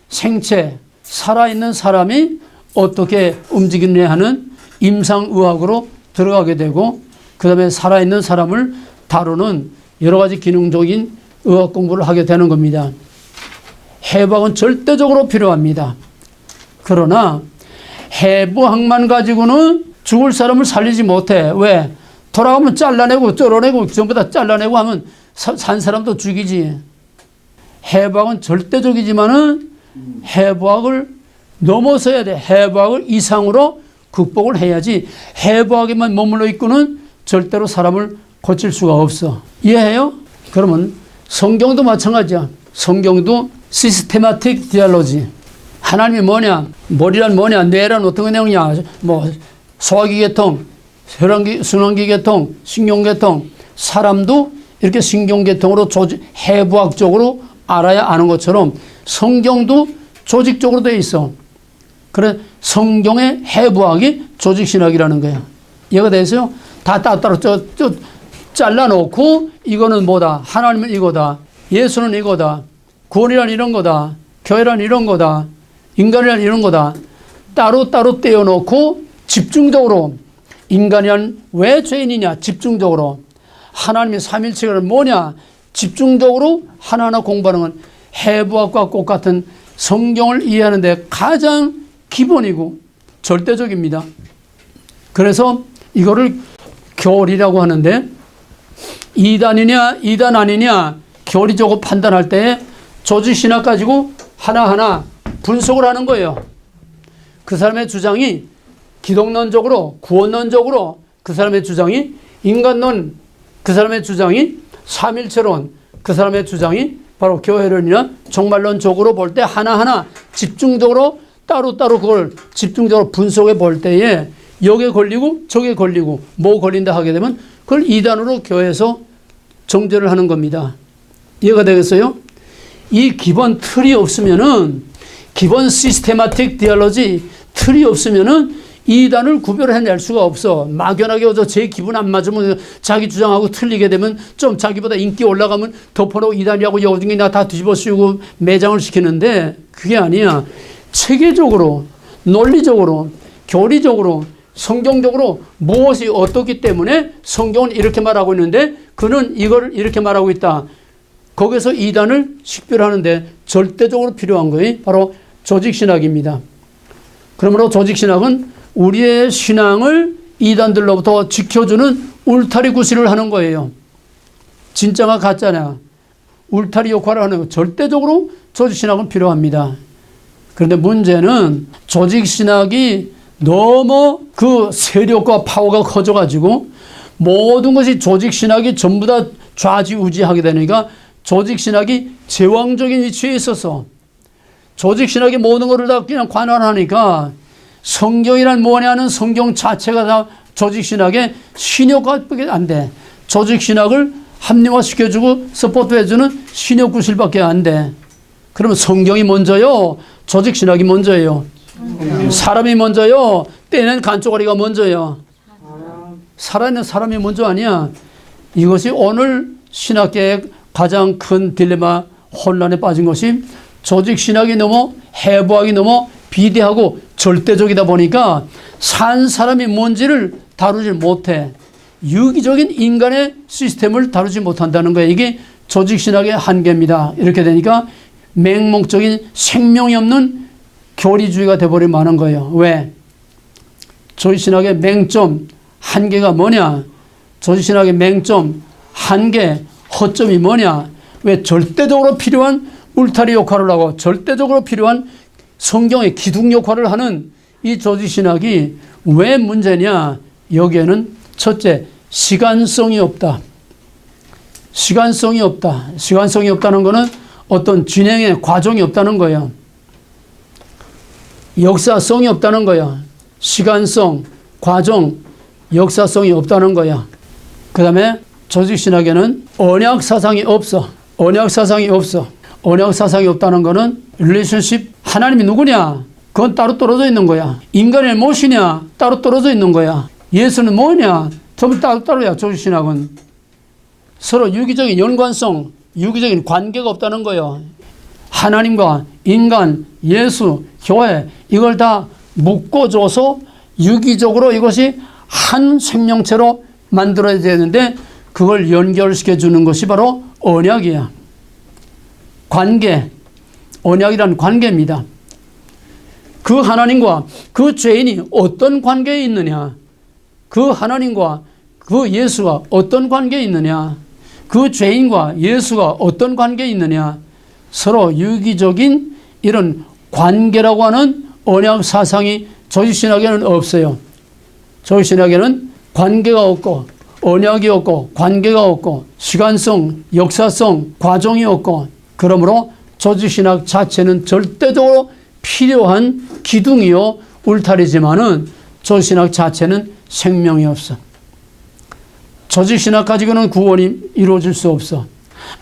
Speaker 1: 생체 살아있는 사람이 어떻게 움직이느냐 하는 임상의학으로 들어가게 되고 그 다음에 살아있는 사람을 다루는 여러 가지 기능적인 의학 공부를 하게 되는 겁니다. 해부학은 절대적으로 필요합니다. 그러나 해부학만 가지고는 죽을 사람을 살리지 못해. 왜? 돌아가면 잘라내고 쩔어내고 전부 다 잘라내고 하면 산 사람도 죽이지. 해부학은 절대적이지만은 해부학을 넘어서야 돼. 해부학을 이상으로 극복을 해야지. 해부학에만 머물러 있고는 절대로 사람을 고칠 수가 없어. 이해해요? 그러면 성경도 마찬가지야. 성경도 시스테마틱 디알로지. 하나님이 뭐냐? 머리란 뭐냐? 뇌란 어떤 내용이냐? 뭐 소화기 계통, 순환기 계통, 신경계통. 사람도 이렇게 신경계통으로 해부학적으로 알아야 아는 것처럼 성경도 조직적으로 되어 있어. 그래 성경의 해부학이 조직신학이라는 거야. 이해가 되세요? 다 따로 잘라놓고 이거는 뭐다? 하나님은 이거다. 예수는 이거다. 구원이란 이런 거다. 교회란 이런 거다. 인간이란 이런 거다. 따로따로 떼어놓고 집중적으로 인간이란 왜 죄인이냐? 집중적으로 하나님의 삼일체가 뭐냐? 집중적으로 하나하나 공부하는 건 해부학과 똑같은 성경을 이해하는 데 가장 기본이고 절대적입니다. 그래서 이거를 교리라고 하는데 이단이냐 이단 아니냐 교리적으로 판단할 때 조직신학 가지고 하나하나 분석을 하는 거예요. 그 사람의 주장이 기독론적으로 구원론적으로 그 사람의 주장이 인간론 그 사람의 주장이 삼일체론 그 사람의 주장이 바로 교회론이나 종말론적으로 볼 때 하나하나 집중적으로 따로따로 그걸 집중적으로 분석해 볼 때에 여기에 걸리고 저기에 걸리고 뭐 걸린다 하게 되면 그걸 이단으로 교회에서 정죄를 하는 겁니다. 이해가 되겠어요? 이 기본 틀이 없으면은 기본 시스테마틱 디알로지 틀이 없으면은 이단을 구별해낼 수가 없어. 막연하게 제 기분 안 맞으면 자기 주장하고 틀리게 되면 좀 자기보다 인기 올라가면 덮어놓고 이단이라고 여중에 나 다 뒤집어 씌우고 매장을 시키는데 그게 아니야. 체계적으로 논리적으로 교리적으로 성경적으로 무엇이 어떻기 때문에 성경은 이렇게 말하고 있는데 그는 이걸 이렇게 말하고 있다. 거기서 이단을 식별하는데 절대적으로 필요한 것이 바로 조직신학입니다. 그러므로 조직신학은 우리의 신앙을 이단들로부터 지켜주는 울타리 구실을 하는 거예요. 진짜가 가짜냐. 울타리 역할을 하는 거. 절대적으로 조직신학은 필요합니다. 그런데 문제는 조직신학이 너무 그 세력과 파워가 커져가지고 모든 것이 조직신학이 전부 다 좌지우지하게 되니까 조직신학이 제왕적인 위치에 있어서 조직신학이 모든 것을 다 그냥 관할하니까 성경이란 뭐냐는 성경 자체가 다 조직신학의 신역밖에 안 돼. 조직신학을 합리화시켜주고 서포트해주는 신역구실밖에 안 돼. 그러면 성경이 먼저요? 조직신학이 먼저예요? 사람이 먼저요? 떼낸 간쪽아리가 먼저요? 살아있는 사람이 먼저 아니야. 이것이 오늘 신학계의 가장 큰 딜레마 혼란에 빠진 것이 조직신학이 너무 해부학이 너무 비대하고 절대적이다 보니까 산 사람이 뭔지를 다루지 못해. 유기적인 인간의 시스템을 다루지 못한다는 거예요. 이게 조직신학의 한계입니다. 이렇게 되니까 맹목적인 생명이 없는 교리주의가 돼버리면 많은 거예요. 왜? 조직신학의 맹점, 한계가 뭐냐? 조직신학의 맹점, 한계, 허점이 뭐냐? 왜 절대적으로 필요한 울타리 역할을 하고 절대적으로 필요한 성경의 기둥 역할을 하는 이 조직신학이 왜 문제냐? 여기에는 첫째, 시간성이 없다. 시간성이 없다. 시간성이 없다는 것은 어떤 진행의 과정이 없다는 거예요. 역사성이 없다는 거야. 시간성, 과정, 역사성이 없다는 거야. 그 다음에 조직신학에는 언약 사상이 없어. 언약 사상이 없어. 언약 사상이 없다는 거는 릴레이션십, 하나님이 누구냐? 그건 따로 떨어져 있는 거야. 인간의 무엇이냐? 따로 떨어져 있는 거야. 예수는 뭐냐? 전부 따로야. 조직신학은 서로 유기적인 연관성, 유기적인 관계가 없다는 거예요. 하나님과 인간, 예수, 교회 이걸 다 묶어줘서 유기적으로 이것이 한 생명체로 만들어야 되는데 그걸 연결시켜 주는 것이 바로 언약이야. 관계, 언약이란 관계입니다. 그 하나님과 그 죄인이 어떤 관계에 있느냐? 그 하나님과 그 예수가 어떤 관계에 있느냐? 그 죄인과 예수가 어떤 관계에 있느냐? 서로 유기적인 이런 관계라고 하는 언약 사상이 조직신학에는 없어요. 조직신학에는 관계가 없고 언약이 없고 관계가 없고 시간성, 역사성, 과정이 없고 그러므로 조직신학 자체는 절대적으로 필요한 기둥이요 울타리지만은 조직신학 자체는 생명이 없어. 조직신학 가지고는 구원이 이루어질 수 없어.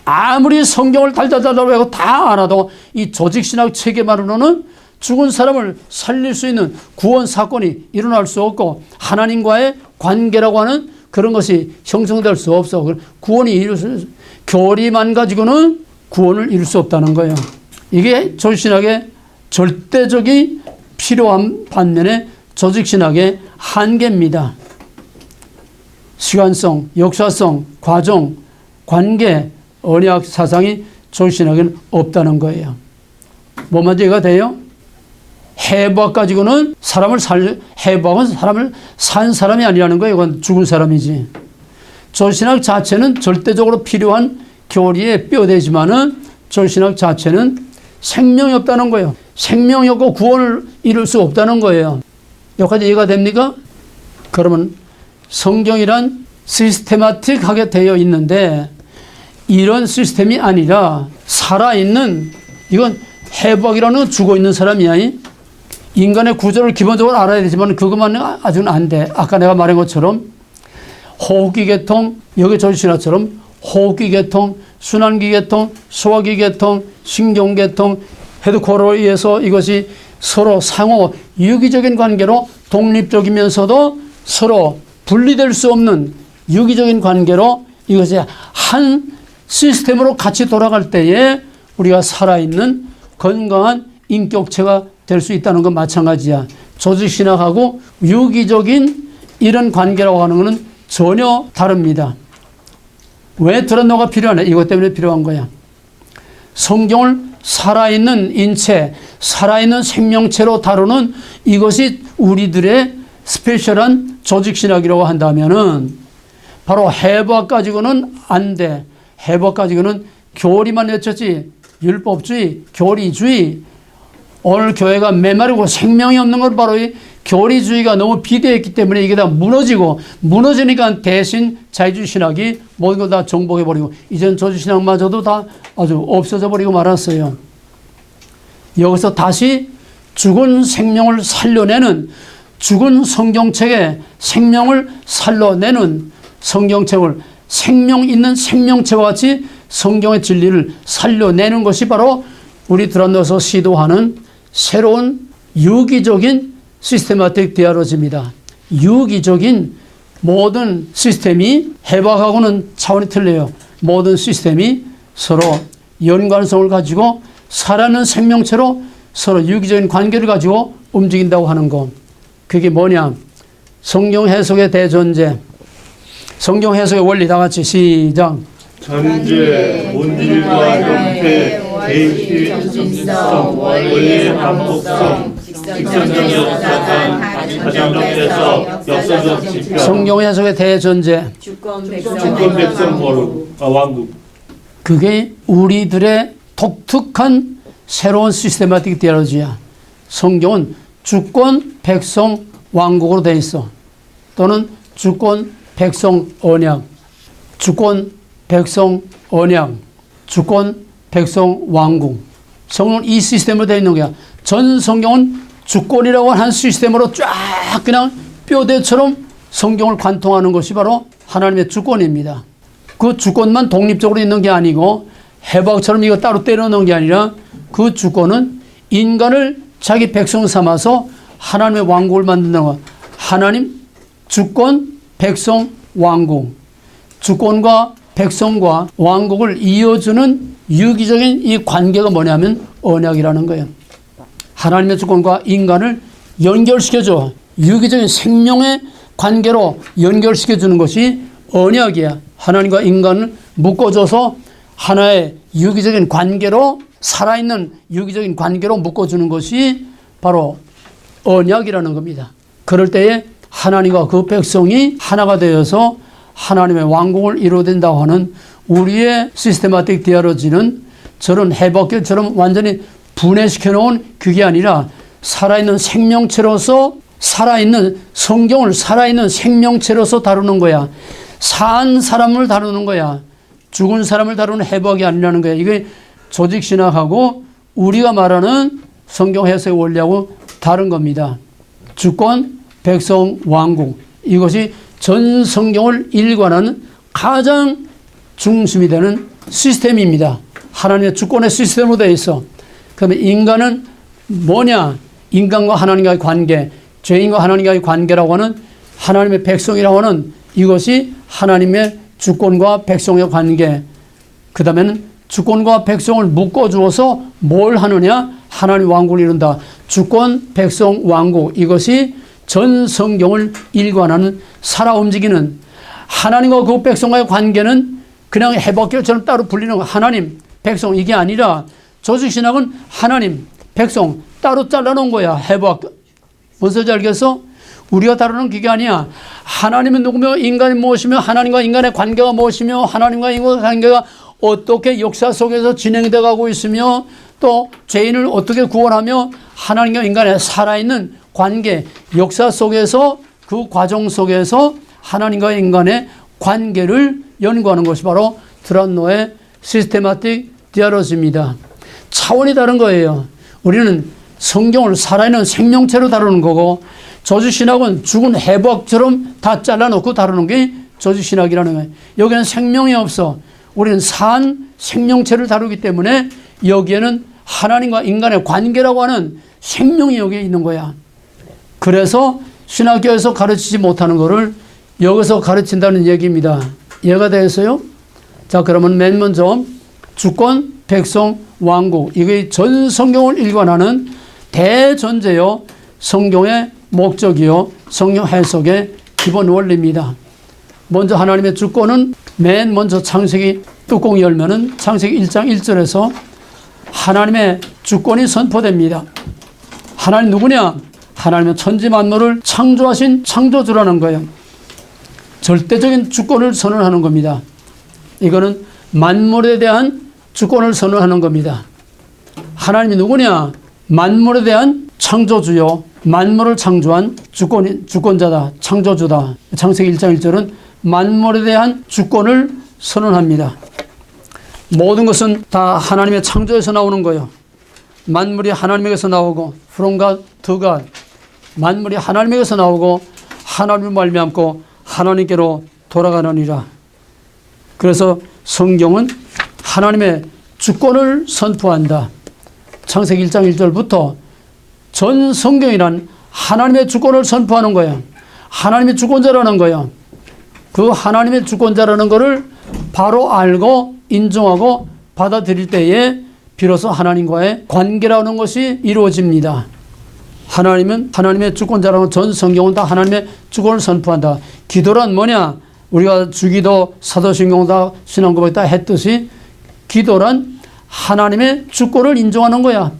Speaker 1: 아무리 성경을 달달달달 하고 다 알아도 이 조직신학 체계만으로는 죽은 사람을 살릴 수 있는 구원 사건이 일어날 수 없고 하나님과의 관계라고 하는 그런 것이 형성될 수 없어. 구원이 이룰 수, 교리만 가지고는 구원을 이룰 수 없다는 거예요. 이게 조직신학의 절대적인 필요한 반면에 조직신학의 한계입니다. 시간성, 역사성, 과정, 관계, 언약 사상이 조직신학에는 없다는 거예요. 뭐만 이해가 돼요? 해부학 가지고는 해부학은 사람을 산 사람이 아니라는 거예요. 이건 죽은 사람이지. 조직신학 자체는 절대적으로 필요한 교리의 뼈대지만은 조직신학 자체는 생명이 없다는 거예요. 생명이 없고 구원을 이룰 수 없다는 거예요. 여기까지 이해가 됩니까? 그러면 성경이란 시스테마틱하게 되어 있는데 이런 시스템이 아니라 살아있는, 이건 해부학이라는 건 죽어있는 사람이야. 인간의 구조를 기본적으로 알아야 되지만 그것만 아주는 안 돼. 아까 내가 말한 것처럼 호흡기 계통, 여기 조직신학처럼 호흡기 계통, 순환기 계통, 소화기 계통, 신경 계통, 헤드코어에 의해서 이것이 서로 상호 유기적인 관계로 독립적이면서도 서로 분리될 수 없는 유기적인 관계로 이것이 한 시스템으로 같이 돌아갈 때에 우리가 살아있는 건강한 인격체가 될 수 있다는 건 마찬가지야. 조직신학하고 유기적인 이런 관계라고 하는 것은 전혀 다릅니다. 왜 드란노가 필요하냐? 이것 때문에 필요한 거야. 성경을 살아있는 인체, 살아있는 생명체로 다루는 이것이 우리들의 스페셜한 조직신학이라고 한다면은 바로 해부학 가지고는 안 돼. 해부학 가지고는 교리만 외쳤지 율법주의, 교리주의, 오늘 교회가 메마르고 생명이 없는 건 바로 이 교리주의가 너무 비대했기 때문에 이게 다 무너지고, 무너지니까 대신 자유주의 신학이 모든 걸 다 정복해버리고 이젠 조직신학마저도 다 아주 없어져 버리고 말았어요. 여기서 다시 죽은 생명을 살려내는, 죽은 성경책에 생명을 살려내는 성경책을 생명 있는 생명체와 같이 성경의 진리를 살려내는 것이 바로 우리 드란노에서 시도하는 새로운 유기적인 시스테마틱 디아로지입니다. 유기적인 모든 시스템이 해부학하고는 차원이 틀려요. 모든 시스템이 서로 연관성을 가지고 살아있는 생명체로 서로 유기적인 관계를 가지고 움직인다고 하는 것. 그게 뭐냐? 성경 해석의 대전제. 성경 해석의 원리 다 같이 시작.
Speaker 2: 전제, 본질과 형태, 대시, 인성, 원리의 반복성, 직선적 역사상, 가정적 대석, 역사적 지표.
Speaker 1: 성경 해석의 대전제.
Speaker 4: 주권
Speaker 2: 백성 왕국.
Speaker 1: 그게 우리들의 독특한 새로운 시스테마틱 디알로지야. 성경은 주권, 백성, 왕국으로 되어 있어. 또는 주권, 백성, 언약. 주권, 백성, 언약. 주권, 백성, 왕궁. 성경은 이 시스템으로 되어 있는 거야. 전 성경은 주권이라고 하는 시스템으로 쫙 그냥 뼈대처럼 성경을 관통하는 것이 바로 하나님의 주권입니다. 그 주권만 독립적으로 있는 게 아니고 해박처럼 이거 따로 때려놓은 게 아니라 그 주권은 인간을 자기 백성 삼아서 하나님의 왕국을 만든다는 거. 하나님, 주권, 백성, 왕국. 주권과 백성과 왕국을 이어주는 유기적인 이 관계가 뭐냐면 언약이라는 거예요. 하나님의 주권과 인간을 연결시켜줘. 유기적인 생명의 관계로 연결시켜주는 것이 언약이야. 하나님과 인간을 묶어줘서 하나의 유기적인 관계로, 살아있는 유기적인 관계로 묶어주는 것이 바로 언약이라는 겁니다. 그럴 때에 하나님과 그 백성이 하나가 되어서 하나님의 왕국을 이루어낸다고 하는 우리의 시스테마틱 디아로지는 저런 해법교처럼 완전히 분해시켜 놓은 그게 아니라 살아있는 생명체로서, 살아있는 성경을 살아있는 생명체로서 다루는 거야. 산 사람을 다루는 거야. 죽은 사람을 다루는 해법이 아니라는 거야. 이게 조직신학하고 우리가 말하는 성경 해석의 원리하고 다른 겁니다. 주권, 백성, 왕국. 이것이 전 성경을 일관하는 가장 중심이 되는 시스템입니다. 하나님의 주권의 시스템으로 되어 있어. 그러면 인간은 뭐냐? 인간과 하나님과의 관계, 죄인과 하나님과의 관계라고 하는 하나님의 백성이라고 하는 이것이 하나님의 주권과 백성의 관계. 그 다음에는 주권과 백성을 묶어주어서 뭘 하느냐? 하나님 왕국을 이룬다. 주권, 백성, 왕국. 이것이 전 성경을 일관하는 살아 움직이는, 하나님과 그 백성과의 관계는 그냥 해법교처럼 따로 분리는 거. 하나님, 백성 이게 아니라 조직신학은 하나님, 백성 따로 잘라놓은 거야. 해법. 뭔 소리인지 알겠어? 우리가 다루는 그게 아니야. 하나님은 누구며 인간이 무엇이며 하나님과 인간의 관계가 무엇이며 하나님과 인간의 관계가 어떻게 역사 속에서 진행되어 가고 있으며 또 죄인을 어떻게 구원하며 하나님과 인간의 살아있는 관계, 역사 속에서 그 과정 속에서 하나님과 인간의 관계를 연구하는 것이 바로 드란노의 시스테마틱 디아로지입니다. 차원이 다른 거예요. 우리는 성경을 살아있는 생명체로 다루는 거고 조직신학은 죽은 해법처럼 다 잘라놓고 다루는 게 조직신학이라는 거예요. 여기는 생명이 없어. 우리는 산 생명체를 다루기 때문에 여기에는 하나님과 인간의 관계라고 하는 생명이 여기에 있는 거야. 그래서 신학교에서 가르치지 못하는 거를 여기서 가르친다는 얘기입니다. 이해가 되겠어요? 자, 그러면 맨 먼저 주권, 백성, 왕국. 이게 전 성경을 일관하는 대전제요. 성경의 목적이요. 성경 해석의 기본 원리입니다. 먼저 하나님의 주권은 맨 먼저 창세기 뚜껑 열면은 창세기 1장 1절에서 하나님의 주권이 선포됩니다. 하나님 누구냐? 하나님은 천지 만물을 창조하신 창조주라는 거예요. 절대적인 주권을 선언하는 겁니다. 이거는 만물에 대한 주권을 선언하는 겁니다. 하나님이 누구냐? 만물에 대한 창조주요. 만물을 창조한 주권자다. 창조주다. 창세기 1장 1절은 만물에 대한 주권을 선언합니다. 모든 것은 다 하나님의 창조에서 나오는 거예요. 만물이 하나님에게서 나오고 from God to God. 만물이 하나님에게서 나오고 하나님을 말미암고 하나님께로 돌아가느니라. 그래서 성경은 하나님의 주권을 선포한다. 창세기 1장 1절부터 전 성경이란 하나님의 주권을 선포하는 거예요. 하나님의 주권자라는 거예요. 그 하나님의 주권자라는 것을 바로 알고 인정하고 받아들일 때에 비로소 하나님과의 관계라는 것이 이루어집니다. 하나님은 하나님의 주권자라는 전 성경은 다 하나님의 주권을 선포한다. 기도란 뭐냐? 우리가 주기도, 사도신경 다 신앙고백 다 했듯이 기도란 하나님의 주권을 인정하는 거야.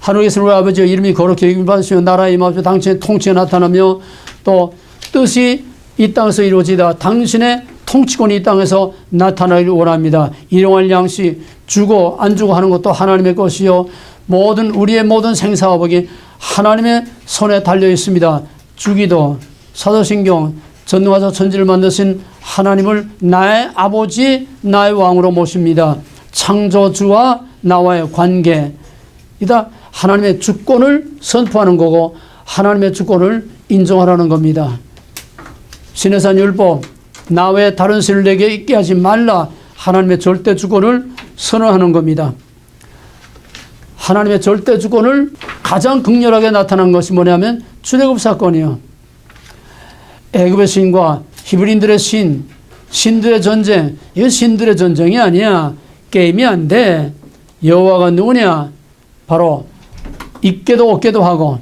Speaker 1: 하늘에 계신 우리 아버지의 이름이 거룩히 여김을 받으시며 나라의 임하시며 당신의 통치에 나타나며 또 뜻이 이 땅에서 이루어지다. 당신의 통치권이 이 땅에서 나타나기를 원합니다. 일용할 양식 주고 안 주고 하는 것도 하나님의 것이요 우리의 모든 생사화복이 하나님의 손에 달려 있습니다. 주기도, 사도신경, 전능하사 천지를 만드신 하나님을 나의 아버지, 나의 왕으로 모십니다. 창조주와 나와의 관계, 이다 하나님의 주권을 선포하는 거고 하나님의 주권을 인정하라는 겁니다. 시내산 율법, 나 외에 다른 신을 내게 있게 하지 말라, 하나님의 절대 주권을 선언하는 겁니다. 하나님의 절대 주권을 가장 극렬하게 나타난 것이 뭐냐면 출애굽 사건이요. 애굽의 신과 히브리인들의 신들의 전쟁. 이건 신들의 전쟁이 아니야. 게임이 안 돼. 여호와가 누구냐? 바로 있게도 없게도 하고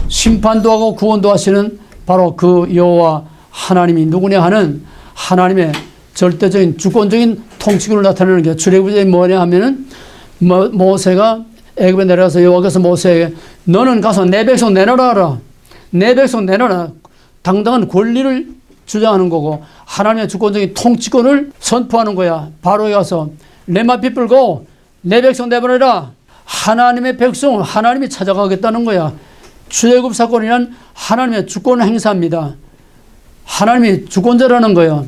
Speaker 1: 심판도 하고 구원도 하시는 바로 그 여호와 하나님이 누구냐 하는 하나님의 절대적인 주권적인 통치권을 나타내는 게 출애굽이 뭐냐 하면은 모세가 애굽에 내려가서 여호와께서 모세에게 너는 가서 내 백성 내놔라. 내 백성 내놔라. 당당한 권리를 주장하는 거고 하나님의 주권적인 통치권을 선포하는 거야. 바로에 가서 Let my people go. 내 백성 내보내라. 하나님의 백성, 하나님이 찾아가겠다는 거야. 출애굽 사건이란 하나님의 주권 행사입니다. 하나님이 주권자라는 거야.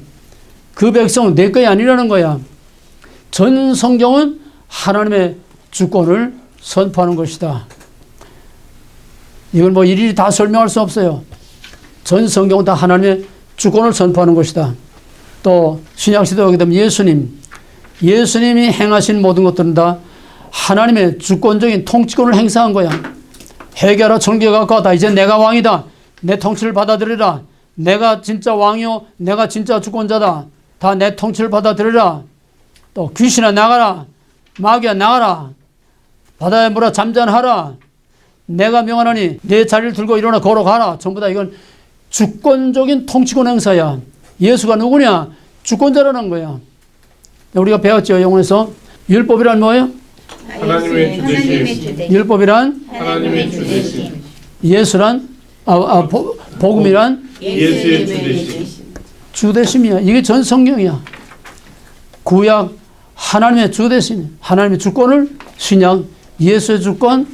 Speaker 1: 그 백성은 내 것이 아니라는 거야. 전 성경은 하나님의 주권을 선포하는 것이다. 이걸 뭐 일일이 다 설명할 수 없어요. 전 성경은 다 하나님의 주권을 선포하는 것이다. 또 신약시대에 오게 되면 예수님이 행하신 모든 것들은 다 하나님의 주권적인 통치권을 행사한 거야. 회개하라 청교가 가까웠다. 이제 내가 왕이다. 내 통치를 받아들이라. 내가 진짜 왕이요 내가 진짜 주권자다. 다 내 통치를 받아들이라. 또 귀신아 나가라. 마귀야 나가라. 바다에 물어 잠잠하라. 내가 명하노니 내 자리를 들고 일어나 걸어가라. 전부 다 이건 주권적인 통치권 행사야. 예수가 누구냐? 주권자라는 거야. 우리가 배웠죠. 영어에서 율법이란 뭐예요?
Speaker 2: 하나님의 주되심.
Speaker 1: 율법이란
Speaker 2: 하나님의 주되심.
Speaker 1: 예수란 복음이란
Speaker 2: 예수의 주되심.
Speaker 1: 주되심이야. 이게 전 성경이야. 구약 하나님의 주되심, 하나님의 주권을, 신약 예수의 주권,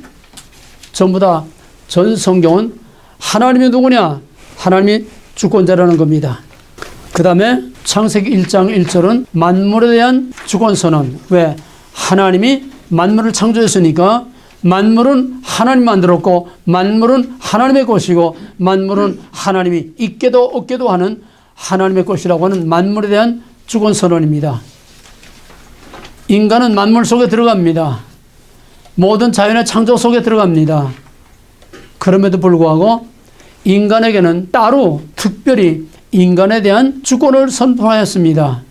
Speaker 1: 전부 다 전 성경은 하나님이 누구냐? 하나님이 주권자라는 겁니다. 그 다음에 창세기 1장 1절은 만물에 대한 주권선언. 왜? 하나님이 만물을 창조했으니까 만물은 하나님 만들었고 만물은 하나님의 것이고 만물은 하나님이 있게도 없게도 하는 하나님의 것이라고 하는 만물에 대한 주권선언입니다. 인간은 만물 속에 들어갑니다. 모든 자연의 창조 속에 들어갑니다. 그럼에도 불구하고 인간에게는 따로 특별히 인간에 대한 주권을 선포하였습니다.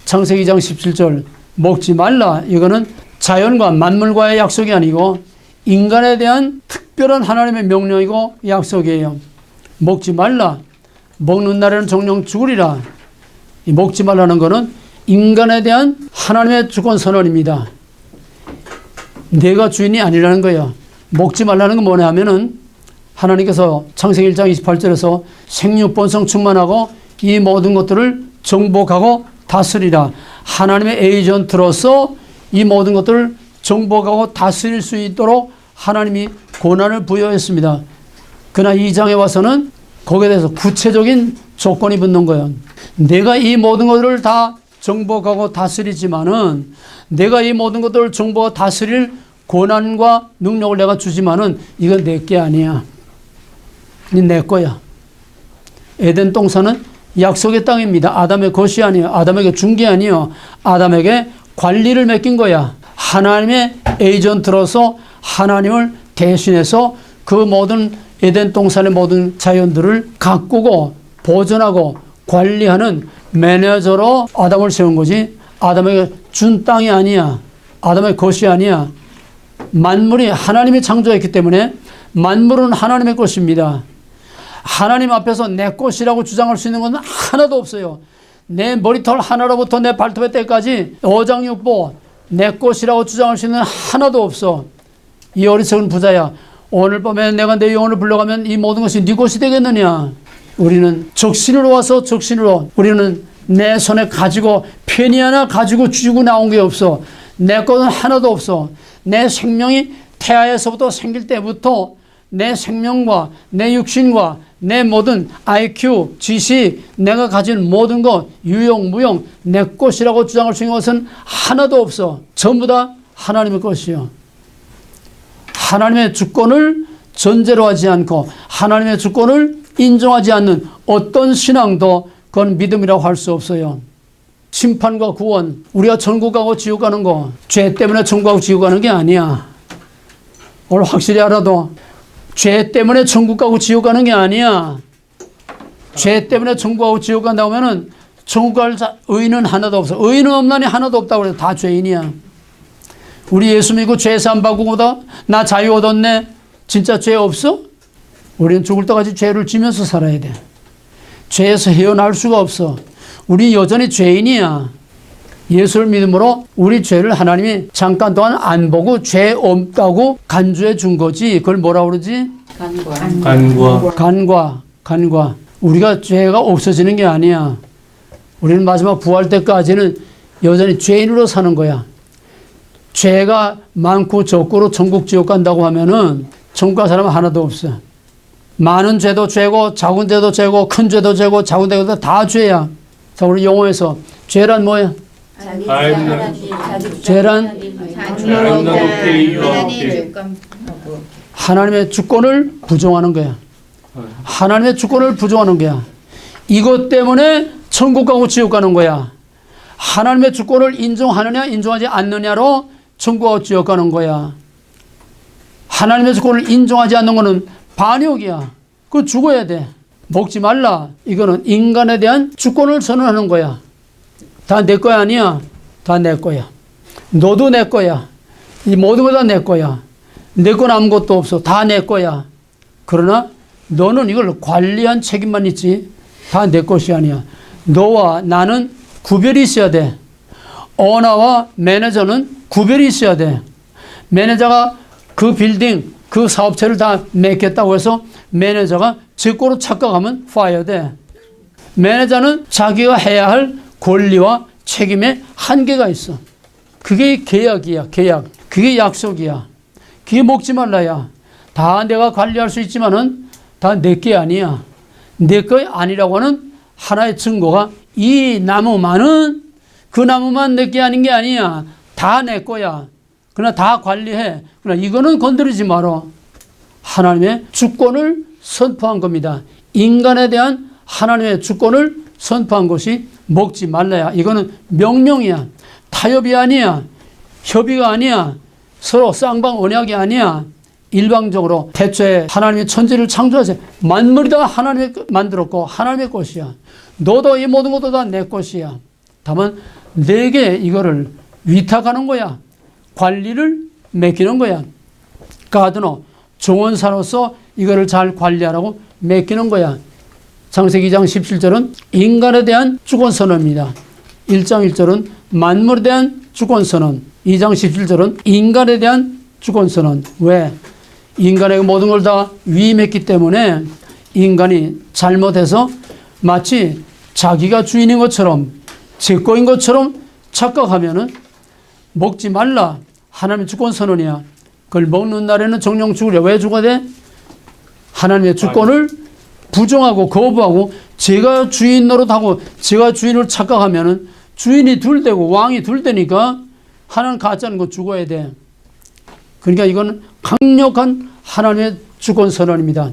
Speaker 1: 창세기 2장 17절 먹지 말라. 이거는 자연과 만물과의 약속이 아니고 인간에 대한 특별한 하나님의 명령이고 약속이에요. 먹지 말라. 먹는 날에는 정령 죽으리라. 이 먹지 말라는 것은 인간에 대한 하나님의 주권 선언입니다. 내가 주인이 아니라는 거예요. 먹지 말라는 건 뭐냐 하면은 하나님께서 창세기 1장 28절에서 생육 번성 충만하고 이 모든 것들을 정복하고 다스리라. 하나님의 에이전트로서 이 모든 것들을 정복하고 다스릴 수 있도록 하나님이 권한을 부여했습니다. 그러나 2장에 와서는 거기에 대해서 구체적인 조건이 붙는 거예요. 내가 이 모든 것들을 다 정복하고 다스리지만은 내가 이 모든 것들을 정복하고 다스릴 권한과 능력을 내가 주지만은 이건 내 게 아니야. 내 거야. 에덴 동산은 약속의 땅입니다. 아담의 것이 아니에요. 아담에게 준 게 아니에요. 아담에게 관리를 맡긴 거야. 하나님의 에이전트로서 하나님을 대신해서 그 모든 에덴 동산의 모든 자연들을 가꾸고 보존하고 관리하는 매니저로 아담을 세운 거지. 아담에게 준 땅이 아니야. 아담의 것이 아니야. 만물이 하나님이 창조했기 때문에 만물은 하나님의 것입니다. 하나님 앞에서 내 것이라고 주장할 수 있는 건 하나도 없어요. 내 머리털 하나로부터 내 발톱의 때까지 오장육부 내 것이라고 주장할 수 있는 하나도 없어. 이 어리석은 부자야. 오늘 밤에 내가 내 영혼을 불러가면 이 모든 것이 네 것이 되겠느냐. 우리는 적신으로 와서 적신으로, 우리는 내 손에 가지고 penny 하나 가지고 주고 나온 게 없어. 내 것은 하나도 없어. 내 생명이 태아에서부터 생길 때부터 내 생명과 내 육신과 내 모든 IQ, 지식, 내가 가진 모든 것, 유용, 무용, 내 것이라고 주장할 수 있는 것은 하나도 없어. 전부 다 하나님의 것이요. 하나님의 주권을 전제로 하지 않고 하나님의 주권을 인정하지 않는 어떤 신앙도 그건 믿음이라고 할 수 없어요. 심판과 구원, 우리가 천국 가고 지옥 가는 거, 죄 때문에 천국 가고 지옥 가는 게 아니야. 오늘 확실히 알아도 죄 때문에 천국 가고 지옥 가는 게 아니야. 죄 때문에 천국 가고 지옥 간다고 하면은 천국 갈 의인은 하나도 없어. 의인은 없나니 하나도 없다고 그래서 다 죄인이야. 우리 예수 믿고 죄 사함 받고 나 자유 얻었네. 진짜 죄 없어? 우리는 죽을 때까지 죄를 지면서 살아야 돼. 죄에서 헤어날 수가 없어. 우리 여전히 죄인이야. 예수를 믿음으로 우리 죄를 하나님이 잠깐 동안 안 보고 죄 없다고 간주해 준 거지. 그걸 뭐라 그러지? 간과. 우리가 죄가 없어지는 게 아니야. 우리는 마지막 부활 때까지는 여전히 죄인으로 사는 거야. 죄가 많고 적고로 천국 지옥 간다고 하면은 천국 갈 사람은 하나도 없어. 많은 죄도 죄고 작은 죄도 죄고 큰 죄도 죄고 작은 죄도 다 죄야. 자, 우리 영어에서 죄란 뭐야? 죄란 하나님의 주권을 부정하는 거야. 하나님의 주권을 부정하는 거야. 이것 때문에 천국 가고 지옥 가는 거야. 하나님의 주권을 인정하느냐 인정하지 않느냐로 천국 가고 지옥 가는 거야. 하나님의 주권을 인정하지 않는 거는 반역이야. 그거 죽어야 돼. 먹지 말라. 이거는 인간에 대한 주권을 선언하는 거야. 다 내 거야 아니야? 다 내 거야. 너도 내 거야. 이 모든 거 다 내 거야. 내 건 아무것도 없어. 다 내 거야. 그러나 너는 이걸 관리한 책임만 있지 다 내 것이 아니야. 너와 나는 구별이 있어야 돼. 오너와 매니저는 구별이 있어야 돼. 매니저가 그 빌딩, 그 사업체를 다 맡겠다고 해서 매니저가 제 거로 착각하면 파이어 돼. 매니저는 자기가 해야 할 권리와 책임에 한계가 있어. 그게 계약이야, 계약. 그게 약속이야. 그게 먹지 말라야. 다 내가 관리할 수 있지만은 다 내 게 아니야. 내 거 아니라고 하는 하나의 증거가 이 나무만은 그 나무만 내 게 아닌 게 아니야. 다 내 거야. 그러나 다 관리해. 그러나 이거는 건드리지 마라. 하나님의 주권을 선포한 겁니다. 인간에 대한 하나님의 주권을 선포한 것이 먹지 말라야. 이거는 명령이야. 타협이 아니야. 협의가 아니야. 서로 쌍방 언약이 아니야. 일방적으로 태초에 하나님이 천지를 창조하세요. 만물이 다 하나님이 만들었고 하나님의 것이야. 너도 이 모든 것도 다 내 것이야. 다만 내게 이거를 위탁하는 거야. 관리를 맡기는 거야. 가드너, 종원사로서 이거를 잘 관리하라고 맡기는 거야. 창세기 2장 17절은 인간에 대한 주권선언입니다. 1장 1절은 만물에 대한 주권선언, 2장 17절은 인간에 대한 주권선언. 왜? 인간에게 모든 걸 다 위임했기 때문에 인간이 잘못해서 마치 자기가 주인인 것처럼 제 거인 것처럼 착각하면은 먹지 말라. 하나님의 주권선언이야. 그걸 먹는 날에는 정령 죽으려. 왜 죽어야 돼? 하나님의 주권을 부정하고 거부하고 제가 주인 노릇하고 제가 주인을 착각하면은 주인이 둘 되고 왕이 둘 되니까 하나는 가짜는 거 죽어야 돼. 그러니까 이건 강력한 하나님의 주권선언입니다.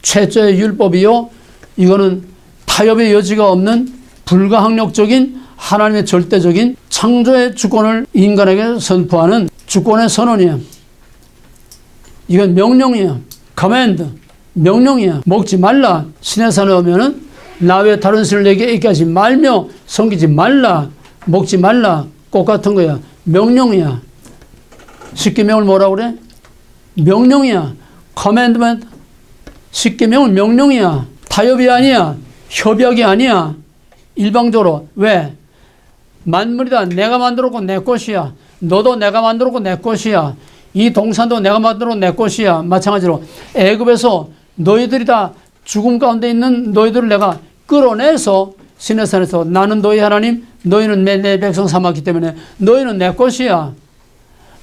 Speaker 1: 최초의 율법이요. 이거는 타협의 여지가 없는 불가항력적인 하나님의 절대적인 창조의 주권을 인간에게 선포하는 주권의 선언이야. 이건 명령이야. 커맨드. 명령이야. 먹지 말라. 신의 산에 오면은 나 외에 다른 신을 내게 있게 하지 말며 섬기지 말라. 먹지 말라. 똑같은 거야. 명령이야. 십계명을 뭐라고 그래? 명령이야. 커맨드먼트. 십계명은 명령이야. 타협이 아니야. 협약이 아니야. 일방적으로. 왜? 만물이 다 내가 만들었고 내 것이야. 너도 내가 만들었고 내 것이야. 이 동산도 내가 만들었고 내 것이야. 마찬가지로 애굽에서 너희들이 다 죽음 가운데 있는 너희들을 내가 끌어내서 시내산에서 나는 너희 하나님, 너희는 내 백성 삼았기 때문에 너희는 내 것이야.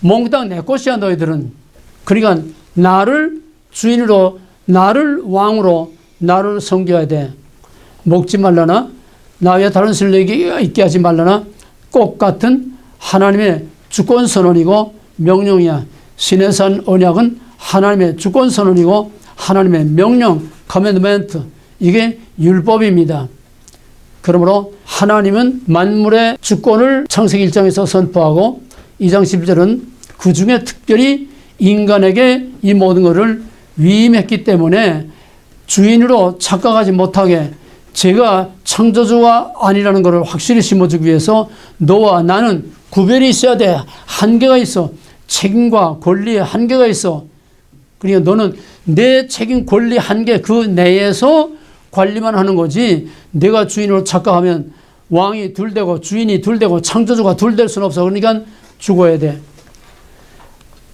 Speaker 1: 몽땅 내 것이야. 너희들은. 그러니까 나를 주인으로 나를 왕으로 나를 섬겨야 돼. 먹지 말라나 나 외에 다른 신뢰가 있게 하지 말라나 꼭 같은 하나님의 주권 선언이고 명령이야. 신의 산 언약은 하나님의 주권 선언이고 하나님의 명령, 커맨드멘트, 이게 율법입니다. 그러므로 하나님은 만물의 주권을 창세기 1장에서 선포하고 2장 11절은 그 중에 특별히 인간에게 이 모든 것을 위임했기 때문에 주인으로 착각하지 못하게 제가 창조주가 아니라는 것을 확실히 심어주기 위해서 너와 나는 구별이 있어야 돼. 한계가 있어. 책임과 권리에 한계가 있어. 그러니까 너는 내 책임, 권리, 한계 그 내에서 관리만 하는 거지 내가 주인으로 착각하면 왕이 둘 되고 주인이 둘 되고 창조주가 둘 될 수는 없어. 그러니까 죽어야 돼.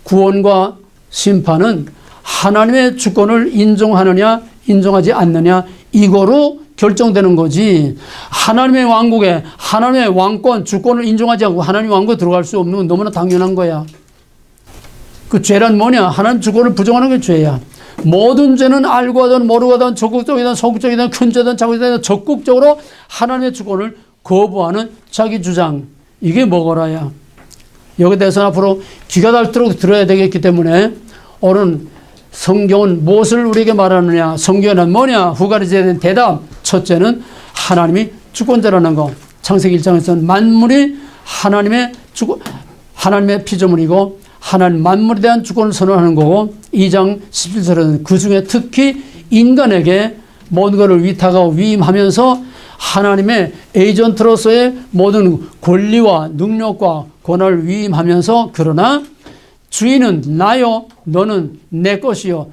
Speaker 1: 구원과 심판은 하나님의 주권을 인정하느냐 인정하지 않느냐 이거로 결정되는 거지. 하나님의 왕국에 하나님의 왕권 주권을 인정하지 않고 하나님의 왕국에 들어갈 수 없는 건 너무나 당연한 거야. 그 죄란 뭐냐? 하나님 주권을 부정하는 게 죄야. 모든 죄는 알고 하든 모르고 하든 적극적이든 소극적이든 큰 죄든 작은 죄든 적극적으로 하나님의 주권을 거부하는 자기 주장. 이게 뭐거라야. 여기에 대해서는 앞으로 귀가 닳도록 들어야 되겠기 때문에 오늘 성경은 무엇을 우리에게 말하느냐, 성경은 뭐냐, 후가리지에 대한 대답. 첫째는 하나님이 주권자라는 거. 창세기 1장에서는 만물이 하나님의 피조물이고 하나님 만물에 대한 주권을 선언하는 거고 2장 17절에는 그 중에 특히 인간에게 모든 것을 위탁하고 위임하면서 하나님의 에이전트로서의 모든 권리와 능력과 권한을 위임하면서 그러나 주인은 나요 너는 내 것이요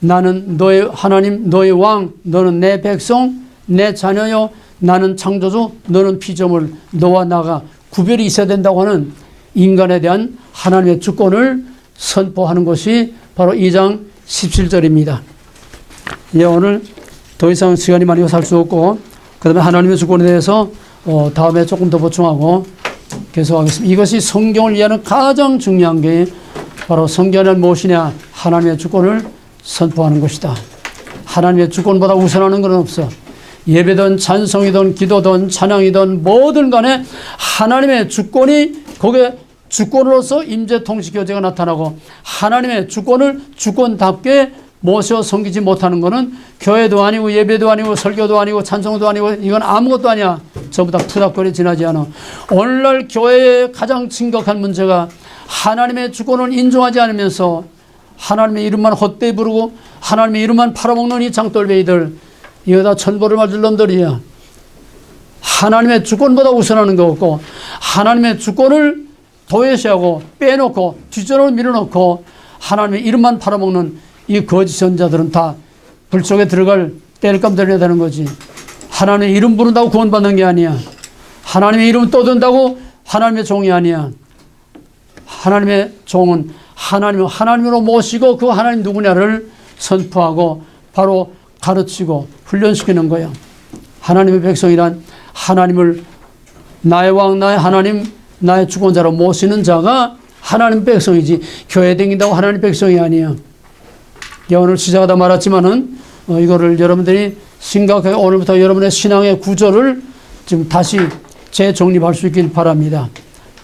Speaker 1: 나는 너의 하나님 너의 왕 너는 내 백성 내 자녀요 나는 창조주 너는 피조물 너와 나가 구별이 있어야 된다고 하는 인간에 대한 하나님의 주권을 선포하는 것이 바로 2장 17절입니다. 예, 오늘 더 이상 시간이 많이 살 수 없고 그 다음에 하나님의 주권에 대해서 다음에 조금 더 보충하고 계속하겠습니다. 이것이 성경을 이해하는 가장 중요한 게 바로 성경은 무엇이냐? 하나님의 주권을 선포하는 것이다. 하나님의 주권보다 우선하는 것은 없어. 예배든 찬송이든 기도든 찬양이든 뭐든 간에 하나님의 주권이 거기에 주권으로서 임재통치교제가 나타나고 하나님의 주권을 주권답게 모셔 섬기지 못하는 것은 교회도 아니고 예배도 아니고 설교도 아니고 찬송도 아니고 이건 아무것도 아니야. 전부 다 푸닥거리 지나지 않아. 오늘날 교회의 가장 심각한 문제가 하나님의 주권을 인정하지 않으면서 하나님의 이름만 헛되이 부르고 하나님의 이름만 팔아먹는 이 장돌배이들 이거 다 천벌을 맞을 놈들이야. 하나님의 주권보다 우선하는 거 없고 하나님의 주권을 도외시하고 빼놓고 뒷전으로 밀어놓고 하나님의 이름만 팔아먹는 이 거짓 선자들은 다 불속에 들어갈 뗄감 들여야 되는 거지. 하나님의 이름 부른다고 구원받는 게 아니야. 하나님의 이름 떠든다고 하나님의 종이 아니야. 하나님의 종은 하나님으로 모시고 그 하나님 누구냐를 선포하고 바로 가르치고 훈련시키는 거야. 하나님의 백성이란 하나님을 나의 왕, 나의 하나님, 나의 주권자로 모시는 자가 하나님 백성이지 교회 다닌다고 하나님 백성이 아니야. 오늘 시작하다 말았지만은 이거를 여러분들이 심각하게 오늘부터 여러분의 신앙의 구조를 지금 다시 재정립할 수 있길 바랍니다.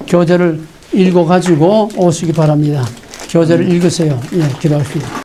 Speaker 1: 교재를 읽어가지고 오시기 바랍니다. 교재를 읽으세요. 예, 기도하십시오.